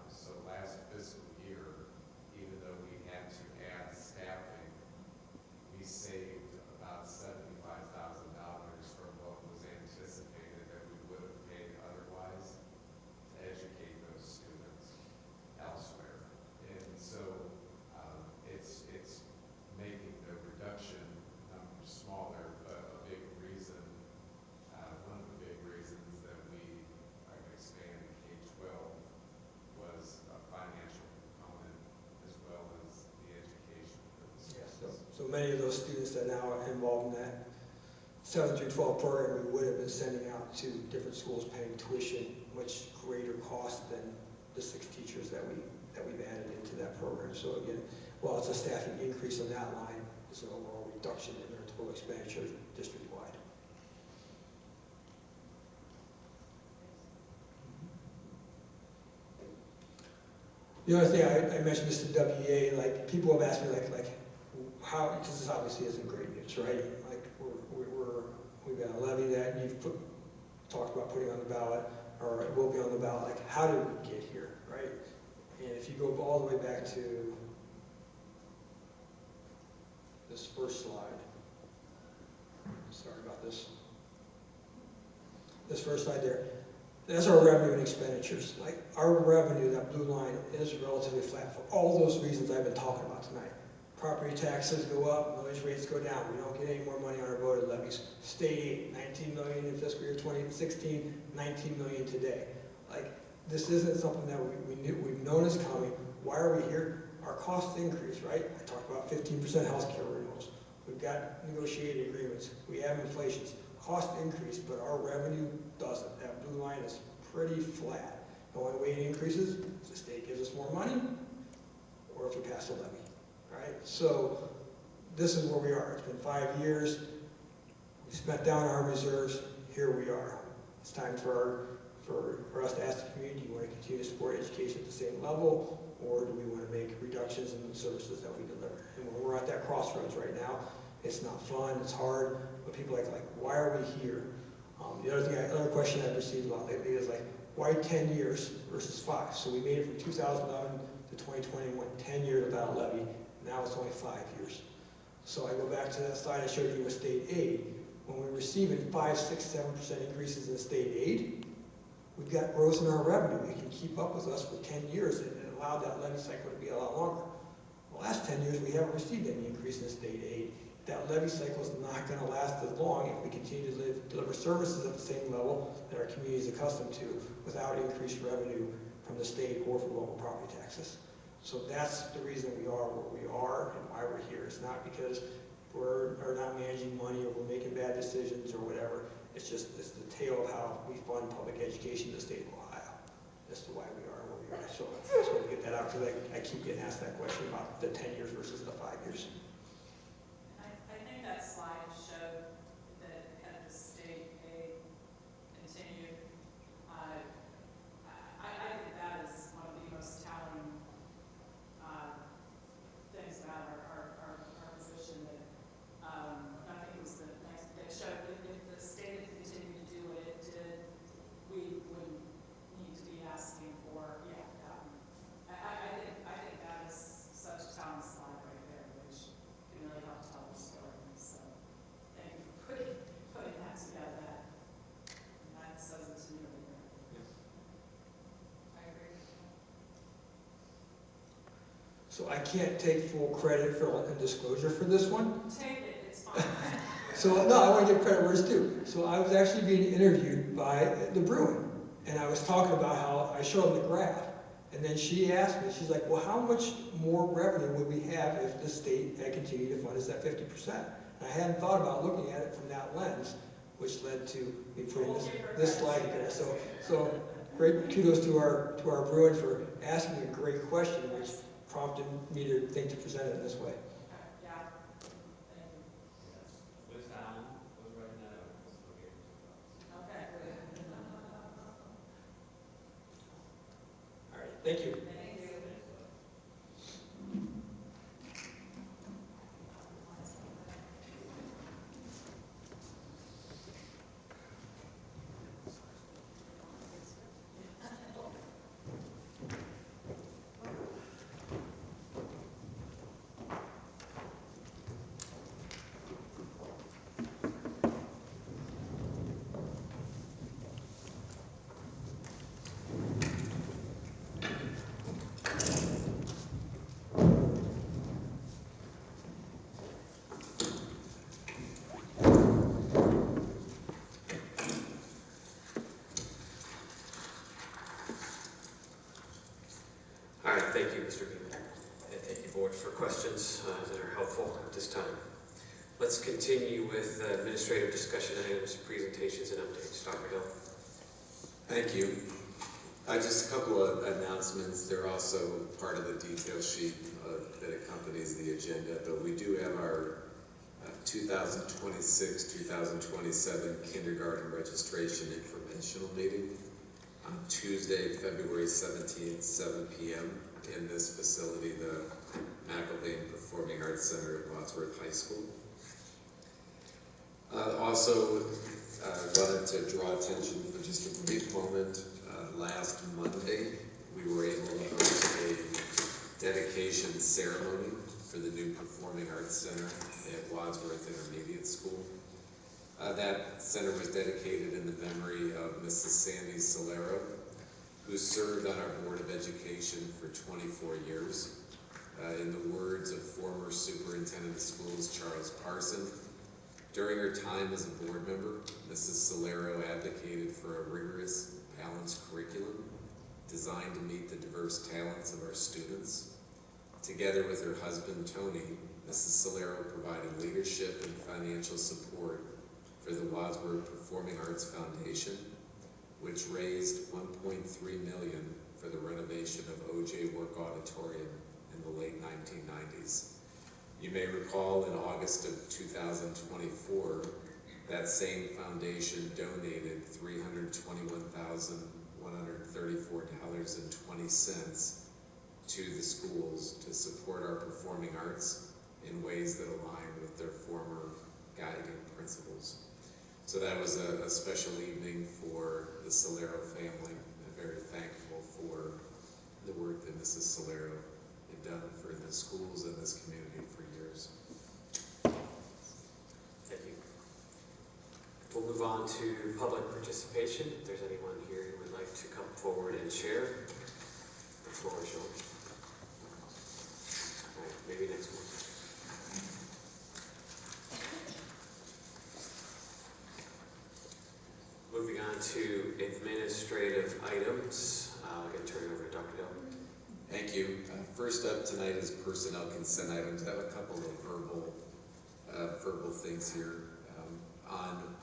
[SPEAKER 3] So many of those students that now are involved in that 7 through 12 program, we would have been sending out to different schools paying tuition, much greater cost than the 6 teachers that we've added into that program. So again, while it's a staffing increase on that line, it's an overall reduction in their total expenditure district-wide. The other thing, I mentioned this to WEA, like people have asked me like how, because this obviously isn't great news, right? Like we've got a levy that you've talked about putting on the ballot, or it will be on the ballot. Like how did we get here, right? And if you go all the way back to this first slide, sorry about this. This first slide there. That's our revenue and expenditures. Like our revenue, that blue line, is relatively flat for all those reasons I've been talking about tonight. Property taxes go up, millage rates go down. We don't get any more money on our voted levies. State aid, $19 million in fiscal year 2016, $19 million today. Like this isn't something that we've known is coming. Why are we here? Our costs increase, right? I talked about 15% healthcare renewals. We've got negotiated agreements. We have inflation. Cost increase, but our revenue doesn't. That blue line is pretty flat. The only way it increases is the state gives us more money, or if we pass a levy, right? So this is where we are. It's been 5 years. We spent down our reserves. Here we are. It's time for us to ask the community, do you want to continue to support education at the same level, or do we want to make reductions in the services that we deliver? And we're at that crossroads right now. It's not fun, it's hard, but people are like, why are we here? The other question I've received a lot lately is like, why 10 years versus 5? So we made it from 2011 to 2021, 10 years without a levy. Now it's only 5 years. So I go back to that slide I showed you with state aid. When we're receiving 5, 6, 7% increases in state aid, we've got growth in our revenue. We can keep up with us for 10 years and allow that levy cycle to be a lot longer. The last 10 years, we haven't received any increase in state aid. That levy cycle is not going to last as long if we continue to deliver services at the same level that our community is accustomed to without increased revenue from the state or from local property taxes. So that's the reason we are where we are and why we're here. It's not because we're not managing money or we're making bad decisions or whatever. It's the tale of how we fund public education in the state of Ohio. That's why we are where we are. So I just want to get that out because I keep getting asked that question about the 10 years versus the 5 years.
[SPEAKER 13] That slide showed that had the state aid continued. I think that is one of the most telling things about our position. That I think it was the next that showed that if the state had continued to do what it did, we wouldn't need to be asking for I think that is such a telling slide right there, which can really help tell the story. So thank you for putting that together. That says it to me. I agree.
[SPEAKER 3] So I can't take full credit for and disclosure for this one.
[SPEAKER 13] Take it, it's fine.
[SPEAKER 3] So no, I want to give credit where it's due. So I was actually being interviewed by the Bruin, and I was talking about how I showed them the graph. And then she asked me, she's like, well, how much more revenue would we have if the state had continued to fund us at 50%? And I hadn't thought about looking at it from that lens, which led to me putting this slide there. So great kudos to our Bruin for asking a great question, which prompted me to think to present it in this way. All right, thank you.
[SPEAKER 1] All right, thank you, Mr. Beamer. board for questions that are helpful at this time. Let's continue with administrative discussion items, presentations, and updates. Dr. Hill.
[SPEAKER 4] Thank you. Just a couple of announcements. They're also part of the detail sheet that accompanies the agenda, but we do have our 2026-2027 kindergarten registration informational meeting on Tuesday, February 17th, 7 p.m. in this facility, the McElvain Performing Arts Center at Wadsworth High School. Also, wanted to draw attention for just a brief moment. Last Monday, we were able to host a dedication ceremony for the new Performing Arts Center at Wadsworth Intermediate School. That center was dedicated in the memory of Mrs. Sandy Solero, who served on our Board of Education for 24 years. In the words of former Superintendent of Schools Charles Parson, during her time as a board member, Mrs. Solero advocated for a rigorous, balanced curriculum designed to meet the diverse talents of our students. Together with her husband, Tony, Mrs. Solero provided leadership and financial support for the Wadsworth Performing Arts Foundation, which raised $1.3 million for the renovation of O.J. Work Auditorium in the late 1990s. You may recall in August of 2024, that same foundation donated $321,134.20 to the schools to support our performing arts in ways that align with their former guiding principles. So that was a special evening for the Solero family. I'm very thankful for the work that Mrs. Solero had done for the schools and this community for years.
[SPEAKER 1] Thank you. We'll move on to public participation. If there's anyone here who would like to come forward and share, the floor is yours. All right, maybe next one. Moving on to administrative items. I'm going to turn it over to Dr. Hill.
[SPEAKER 4] Thank you. First up tonight is personnel consent items. I have a couple of verbal things here. On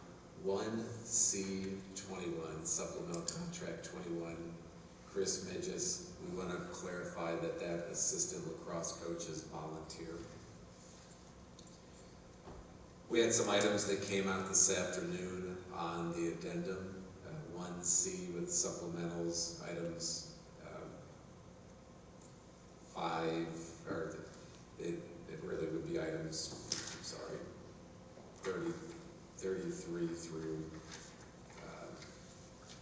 [SPEAKER 4] 1C21, Supplemental Contract 21, Chris Midges, we want to clarify that that assistant lacrosse coach is volunteer. We had some items that came out this afternoon on the addendum, 1C with supplementals, items 5, or it really would be items, 33 through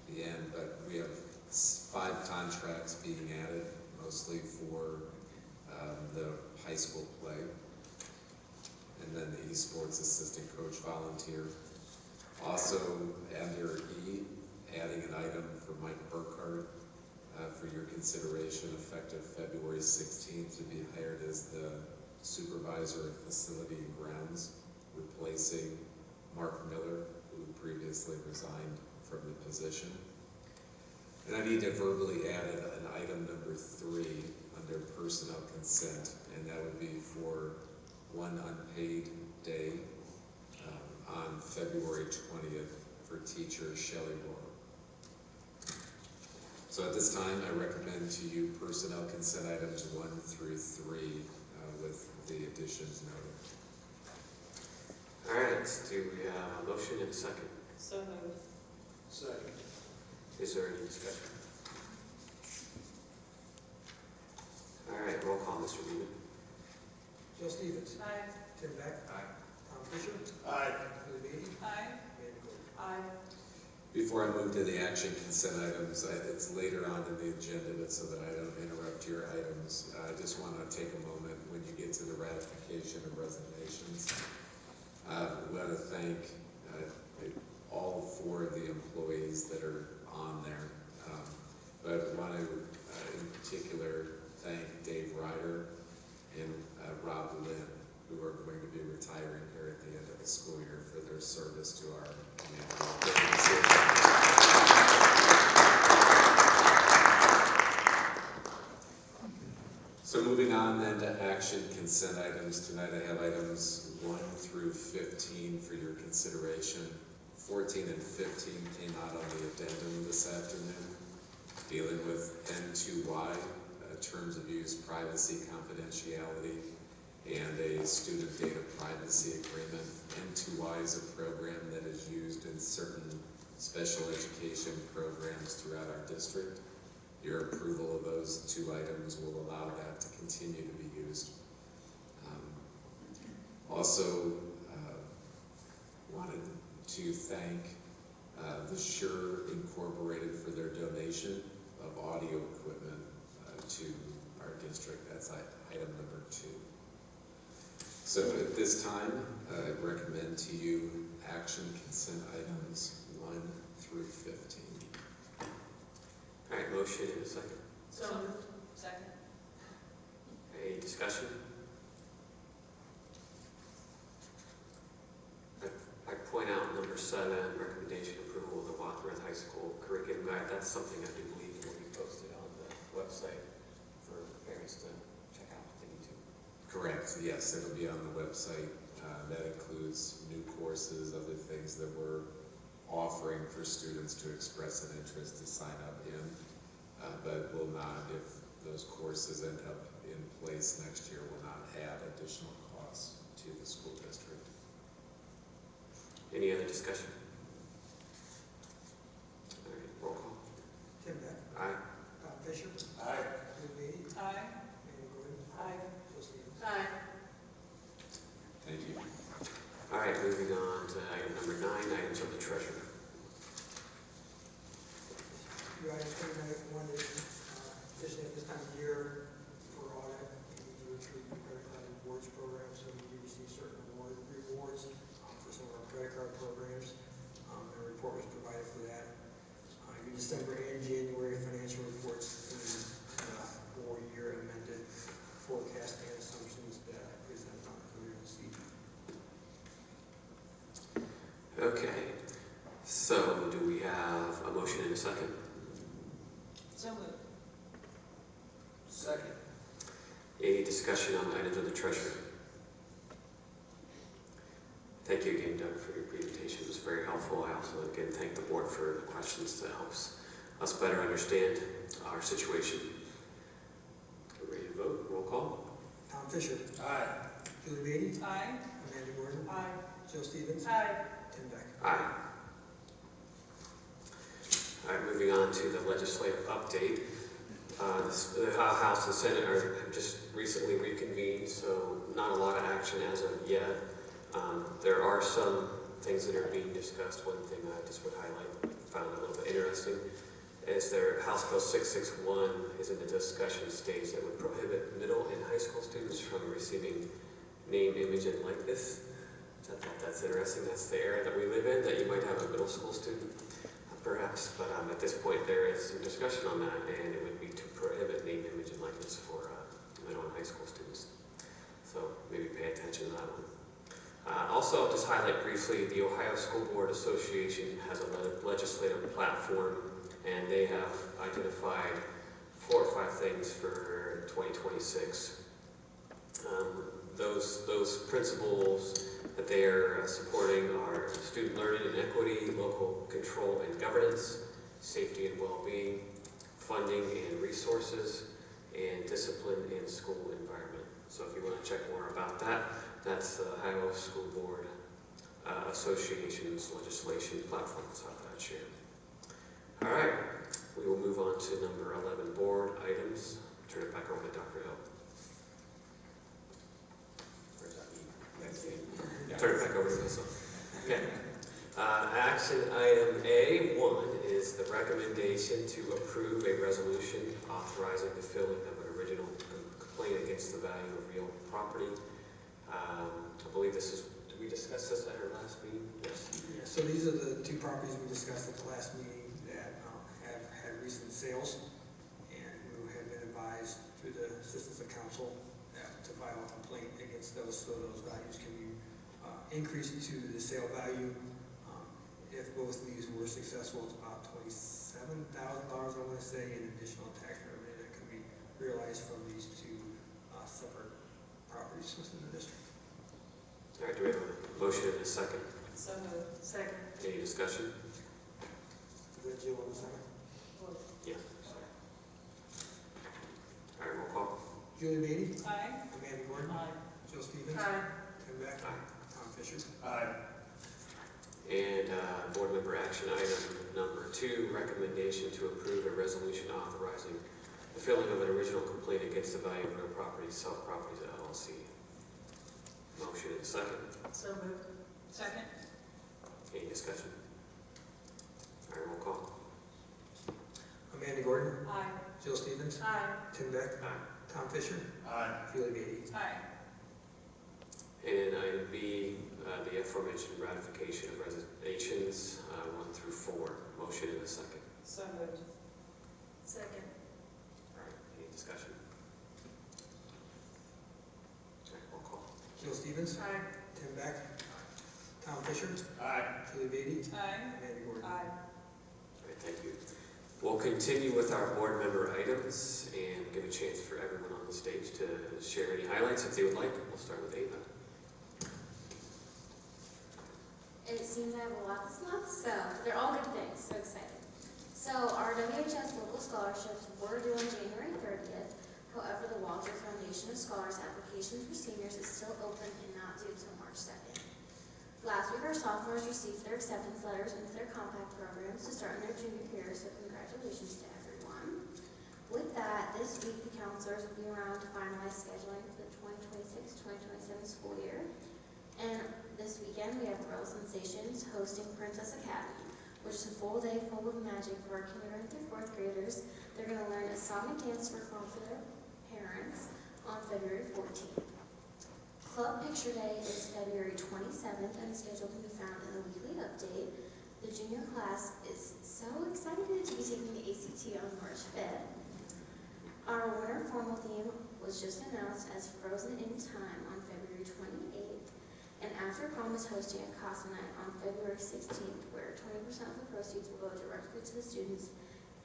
[SPEAKER 4] the end, but we have 5 contracts being added, mostly for the high school play, and then the esports assistant coach volunteer. Also, under E, adding an item for Mike Burkhardt for your consideration, effective February 16th, to be hired as the supervisor of facility and grounds, replacing Mark Miller, who previously resigned from the position. And I need to verbally add an item number 3 under personnel consent, and that would be for one unpaid day on February 20th for teacher Shelley Rohr. So at this time, I recommend to you personnel consent items 1 through 3 with the additions noted.
[SPEAKER 1] All right, do we have a motion and a second?
[SPEAKER 13] So moved.
[SPEAKER 2] Second.
[SPEAKER 1] Is there any discussion? All right, roll call, Mr. Beeman.
[SPEAKER 3] Joe Stevens.
[SPEAKER 13] Aye.
[SPEAKER 3] Tim Beck.
[SPEAKER 1] Aye.
[SPEAKER 3] Tom Fisher.
[SPEAKER 2] Aye.
[SPEAKER 3] Haley Beatty.
[SPEAKER 13] Aye.
[SPEAKER 3] Randy Quaid.
[SPEAKER 13] Aye.
[SPEAKER 4] Before I move to the action consent items, it's later on in the agenda, but so that I don't interrupt your items, I just want to take a moment when you get to the ratification of resignations. I want to thank all 4 of the employees that are on there, but I want to in particular thank Dave Ryder and Rob Lynn, who are going to be retiring here at the end of the school year for their service to our community. So moving on on then to action consent items. Tonight I have items 1 through 15 for your consideration. 14 and 15 came out on the addendum this afternoon, dealing with N2Y, terms of use, privacy, confidentiality, and a student data privacy agreement. N2Y is a program that is used in certain special education programs throughout our district. Your approval of those 2 items will allow that to continue to be used. Also, wanted to thank the Sure Incorporated for their donation of audio equipment to our district. That's item number 2. So at this time, I recommend to you action consent items 1 through 15.
[SPEAKER 1] All right, motion in a second.
[SPEAKER 13] So moved. Second.
[SPEAKER 1] Any discussion? I point out number 7, recommendation approval of the Wadsworth High School curriculum guide. That's something I do believe will be posted on the website for parents to check out if they need to.
[SPEAKER 4] Correct, yes, it'll be on the website. That includes new courses, other things that we're offering for students to express an interest to sign up in, but will not, if those courses end up in place next year, will not add additional costs to the school district.
[SPEAKER 1] Any other discussion? All right, roll call.
[SPEAKER 3] Tim Beck.
[SPEAKER 1] Aye.
[SPEAKER 3] Tom Fisher.
[SPEAKER 4] Aye.
[SPEAKER 3] Bill Beatty.
[SPEAKER 13] Aye.
[SPEAKER 3] Randy Gordon.
[SPEAKER 13] Aye.
[SPEAKER 3] Joe Stevens.
[SPEAKER 13] Aye.
[SPEAKER 4] Thank you.
[SPEAKER 1] All right, moving on to item number 9, items of the treasurer.
[SPEAKER 3] You items tonight, one is, especially at this time of year for audit, we do a through credit card rewards program, so we do receive certain rewards for some of our credit card programs. And a report was provided for that. Your December and January financial reports in the 4-year amended forecast and assumptions that I present on earlier this evening.
[SPEAKER 1] Okay, so do we have a motion in a second?
[SPEAKER 13] So moved.
[SPEAKER 4] Second.
[SPEAKER 1] Any discussion on items of the treasurer? Thank you again, Doug, for your presentation. It was very helpful. I also, again, thank the board for the questions that helps us better understand our situation. We're ready to vote. Roll call.
[SPEAKER 3] Tom Fisher.
[SPEAKER 4] Aye.
[SPEAKER 3] Julie Beatty.
[SPEAKER 13] Aye.
[SPEAKER 3] Amanda Gordon.
[SPEAKER 13] Aye.
[SPEAKER 3] Joe Stevens.
[SPEAKER 13] Aye.
[SPEAKER 3] Tim Beck.
[SPEAKER 1] Aye. All right, moving on to the legislative update. The House and Senate have just recently reconvened, so not a lot of action as of yet. There are some things that are being discussed. One thing I just would highlight, found a little bit interesting, is their House Bill 661 is in the discussion stage that would prohibit middle and high school students from receiving name, image, and likeness. I thought that's interesting. That's the era that we live in, that you might have a middle school student, perhaps. But at this point, there is some discussion on that, and it would be to prohibit name, image, and likeness for middle and high school students. So maybe pay attention to that one. Also, I'll just highlight briefly, the Ohio School Board Association has a legislative platform, and they have identified 4 or 5 things for 2026. Those principles that they are supporting are student learning and equity, local control and governance, safety and well-being, funding and resources, and discipline and school environment. So if you want to check more about that, that's the Ohio School Board Association's legislation platform. So I'll have that shared. All right, we will move on to number 11, board items. Turn it back over to Dr. Hill. Turn it back over to myself. Okay. Action item A1 is the recommendation to approve a resolution authorizing the filing of an original complaint against the value of real property. I believe this is, did we discuss this at our last meeting? Yes.
[SPEAKER 3] Yeah, so these are the 2 properties we discussed at the last meeting that have had recent sales, and we have been advised through the assistance of counsel to file a complaint against those, so those values can be increased to the sale value. If both of these were successful, it's about $27,000, I want to say, in additional tax revenue that can be realized from these 2 sales
[SPEAKER 1] Motion and a second.
[SPEAKER 13] So moved. Second.
[SPEAKER 1] Any discussion?
[SPEAKER 3] Is that Jill on the second?
[SPEAKER 1] Yeah. All right, roll call.
[SPEAKER 3] Julie Beatty?
[SPEAKER 13] Aye.
[SPEAKER 3] Amanda Gordon?
[SPEAKER 13] Aye.
[SPEAKER 3] Jill Stevens?
[SPEAKER 13] Aye.
[SPEAKER 3] Tim Beck?
[SPEAKER 1] Aye.
[SPEAKER 3] Tom Fisher?
[SPEAKER 1] And board member action item number 2, recommendation to approve a resolution authorizing the filing of an original complaint against the Value of Real Property Self Properties LLC. Motion and a second.
[SPEAKER 13] So moved. Second.
[SPEAKER 1] Any discussion? All right, roll call.
[SPEAKER 3] Amanda Gordon?
[SPEAKER 13] Aye.
[SPEAKER 3] Jill Stevens?
[SPEAKER 13] Aye.
[SPEAKER 3] Tim Beck?
[SPEAKER 1] Aye.
[SPEAKER 3] Tom Fisher? Julie Beatty?
[SPEAKER 13] Aye.
[SPEAKER 1] And item B, the aforementioned ratification of resignations 1 through 4. Motion and a second.
[SPEAKER 13] So moved. Second.
[SPEAKER 1] All right, any discussion? All right, roll call.
[SPEAKER 3] Jill Stevens?
[SPEAKER 13] Aye.
[SPEAKER 3] Tim Beck? Tom Fisher?
[SPEAKER 2] Aye.
[SPEAKER 3] Julie Beatty?
[SPEAKER 13] Aye.
[SPEAKER 3] Amanda Gordon?
[SPEAKER 13] Aye.
[SPEAKER 1] All right, thank you. We'll continue with our board member items and give a chance for everyone on the stage to share any highlights if they would like. We'll start with Ava.
[SPEAKER 15] It seems I have a lot this month, so they're all good things, so excited. So our WHS local scholarships were due on January 30th. However, the Wadsworth Foundation of Scholars applications for seniors is still open and not due until March 2nd. Last week, our sophomores received their acceptance letters into their compact programs to start in their junior year, so congratulations to everyone. With that, this week the counselors will be around to finalize scheduling for the 2026-2027 school year. And this weekend, we have Royal Sensations hosting Princess Academy, which is a full day full of magic for our kindergarten through 4th graders. They're going to learn a song and dance to perform for their parents on February 14th. Club Picture Day is February 27th, and the schedule can be found in the weekly update. The junior class is so excited to be taking the ACT on March 5th. Our winter formal theme was just announced as Frozen in Time on February 28th. And After Prom is hosting a Casa Night on February 16th, where 20% of the proceeds will go directly to the students.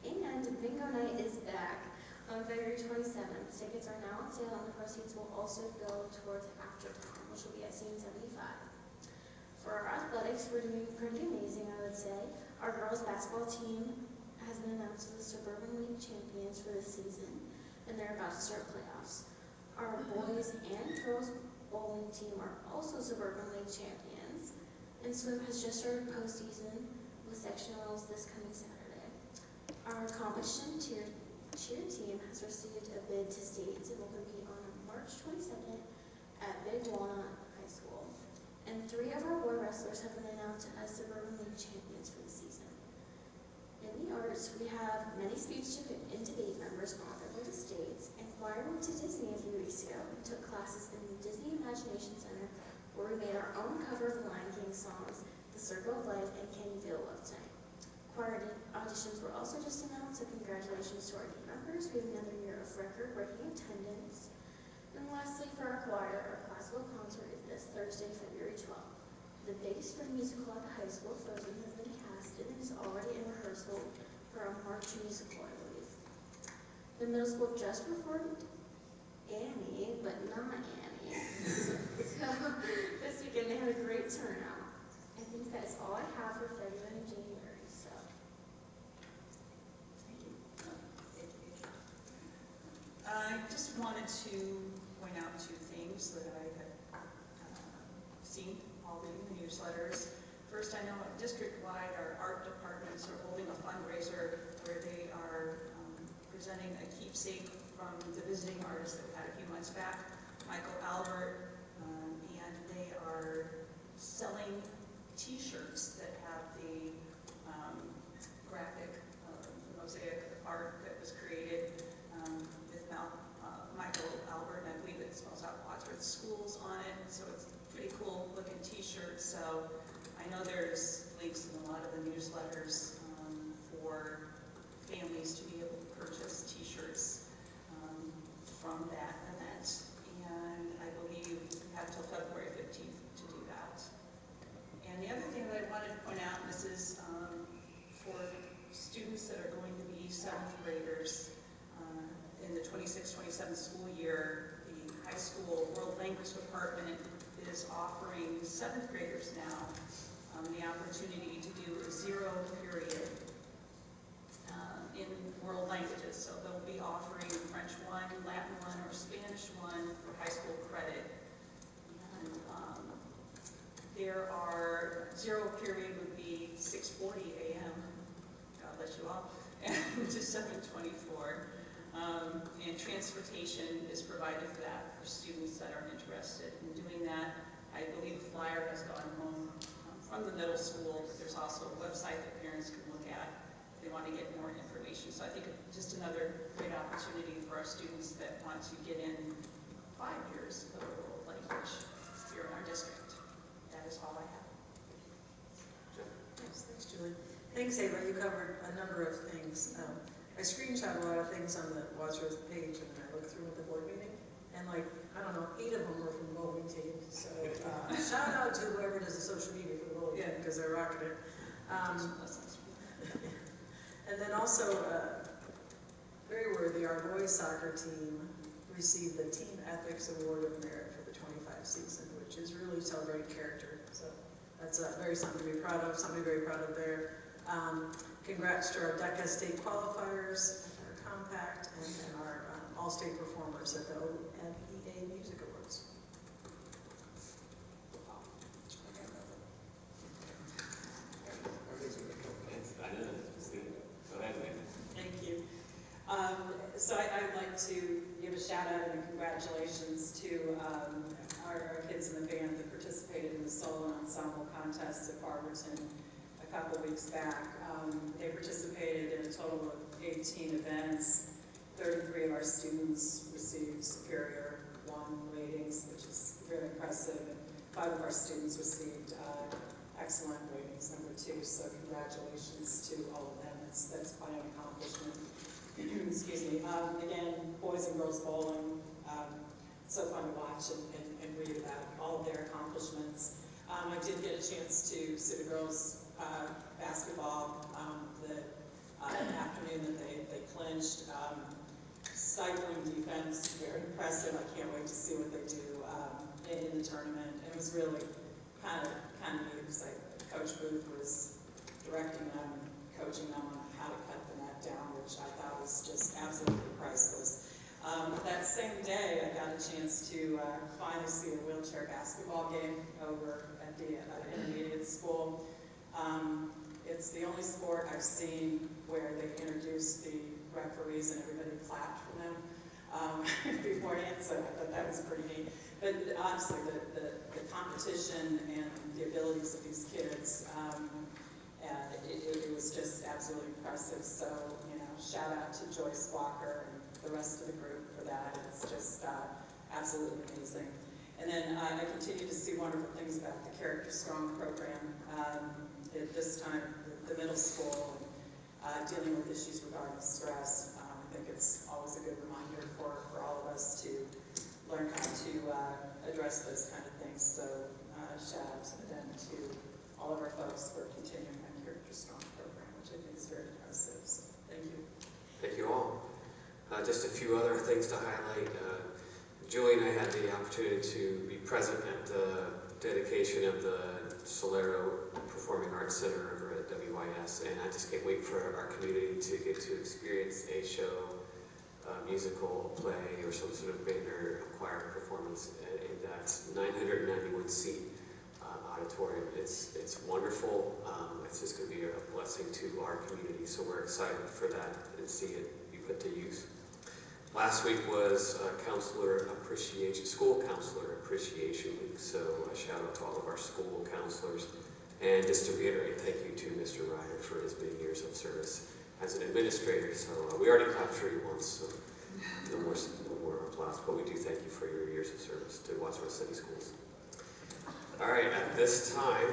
[SPEAKER 15] And Bingo Night is back on February 27th. Tickets are now on sale, and the proceeds will also go towards After Prom, which will be at Scene 75. For our athletics, we're doing pretty amazing, I would say. Our girls basketball team has been announced as the Suburban League champions for this season, and they're about to start playoffs. Our boys and girls bowling team are also Suburban League champions, and swim has just started postseason with sectionals this coming Saturday. Our competition cheer team has received a bid to states and will compete on March 22nd at Big Walnut High School. And 3 of our boy wrestlers have been announced as Suburban League champions for the season. In the arts, we have many speech and debate members on their way to states, and choir went to Disney a few weeks ago and took classes in the Disney Imagination Center, where we made our own cover of Lion King songs, The Circle of Life, and Can You Feel Love Tonight. Choir auditions were also just announced, so congratulations to our team members. We have another year of record-breaking attendance. And lastly, for our choir, our classical concert is this Thursday, February 12th. The Big Spring musical at the high school, Frozen, has been cast and is already in rehearsal for a March musical, I believe. The middle school just performed Annie, but not Annie. So this weekend they had a great turnout. I think that is all I have for February and January. So
[SPEAKER 13] Thank you. I just wanted to point out 2 things that I had seen while reading the newsletters. First, I know district-wide, our art departments are holding a fundraiser where they are presenting a keepsake from the visiting artist that we had a few months back, Michael Albert, and they are selling T-shirts that have the graphic mosaic art that was created with Michael Albert, and I believe it spells out Wadsworth Schools on it, so it's a pretty cool looking T-shirt. So I know there's links in a lot of the newsletters for families to be able to purchase T-shirts from that event, and I believe you have till February 15th to do that. And the other thing that I wanted to point out, and this is for students that are going to be 7th graders in the 26-27 school year, the high school World Language Department
[SPEAKER 9] is offering 7th graders now the opportunity to do a 0 period in world languages. So they'll be offering French 1, Latin 1, or Spanish 1 for high school credit. And there are 0 period would be 6:40 a.m. God bless you all, and to 7:24. And transportation is provided for that for students that are interested in doing that. I believe the flyer has gone home from the middle school, but there's also a website that parents can look at if they want to get more information. So I think it's just another great opportunity for our students that want to get in 5 years of world language here in our district. That is all I have.
[SPEAKER 16] Thanks, Julie. Thanks, Ava. You covered a number of things. I screenshot a lot of things on the Wadsworth page, and I looked through at the board meeting, and like, I don't know, 8 of them were from the bowling team. So shout out to whoever does the social media for the bowling team, because they're rocking it. And then also, very worthy, our boys soccer team received the Team Ethics Award of Merit for the 25 season, which is really celebrating character. So that's very something to be proud of, something very proud of there. Congrats to our DECA state qualifiers, our compact, and our all-state performers at the OMEA Music Awards.
[SPEAKER 13] Thank you. So I'd like to give a shout out and congratulations to our kids in the band that participated in the solo ensemble contest at Barberton a couple weeks back. They participated in a total of 18 events. 33 of our students received Superior 1 ratings, which is very impressive. And 5 of our students received excellent ratings, number 2. So congratulations to all of them. That's quite an accomplishment. Excuse me. Again, boys and girls bowling. So fun to watch and read about all of their accomplishments. I did get a chance to see the girls basketball the afternoon that they clinched. Stifling defense, very impressive. I can't wait to see what they do in the tournament. And it was really kind of neat because Coach Booth was directing them and coaching them on how to cut the net down, which I thought was just absolutely priceless. That same day, I got a chance to finally see a wheelchair basketball game over at the intermediate school. It's the only sport I've seen where they introduced the referees and everybody clapped for them beforehand, so I thought that was pretty neat. But honestly, the competition and the abilities of these kids, it was just absolutely impressive. So, you know, shout out to Joyce Walker and the rest of the group for that. It's just absolutely amazing. And then I continue to see wonderful things about the Character Strong program. At this time, the middle school, dealing with issues regarding stress. I think it's always a good reminder for all of us to learn how to address those kind of things. So shout out to them, to all of our folks for continuing on Character Strong program, which I think is very impressive. So thank you.
[SPEAKER 1] Thank you all. Just a few other things to highlight. Julie and I had the opportunity to be present at the dedication of the Solero Performing Arts Center over at WIS, and I just can't wait for our community to get to experience a show, a musical, play, or some sort of band or choir performance in that 991-seat auditorium. It's wonderful. It's just going to be a blessing to our community, so we're excited for that and see it be put to use. Last week was School Counselor Appreciation Week, so a shout out to all of our school counselors. And just to reiterate, thank you to Mr. Ryder for his many years of service as an administrator. So we already clapped for you once, so no more applause, but we do thank you for your years of service to Wadsworth City Schools. All right, at this time,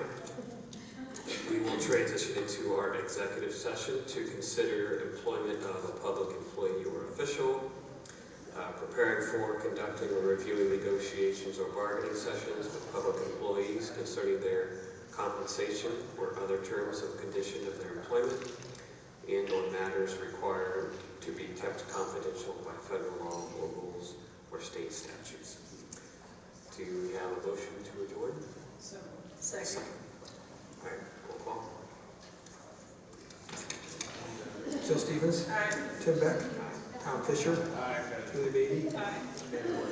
[SPEAKER 1] we will transition into our executive session to consider employment of a public employee or official, preparing for, conducting, or reviewing negotiations or bargaining sessions with public employees concerning their compensation or other terms of condition of their employment, and on matters required to be kept confidential by federal law or rules or state statutes. To Do we have a motion to adjourn?
[SPEAKER 16] So, second.
[SPEAKER 1] All right, roll call.
[SPEAKER 3] Jill Stevens.
[SPEAKER 16] Aye.
[SPEAKER 3] Tim Beck. Tom Fisher.
[SPEAKER 2] Aye.
[SPEAKER 3] Julie Beatty.
[SPEAKER 16] Aye.
[SPEAKER 3] Amanda Moore.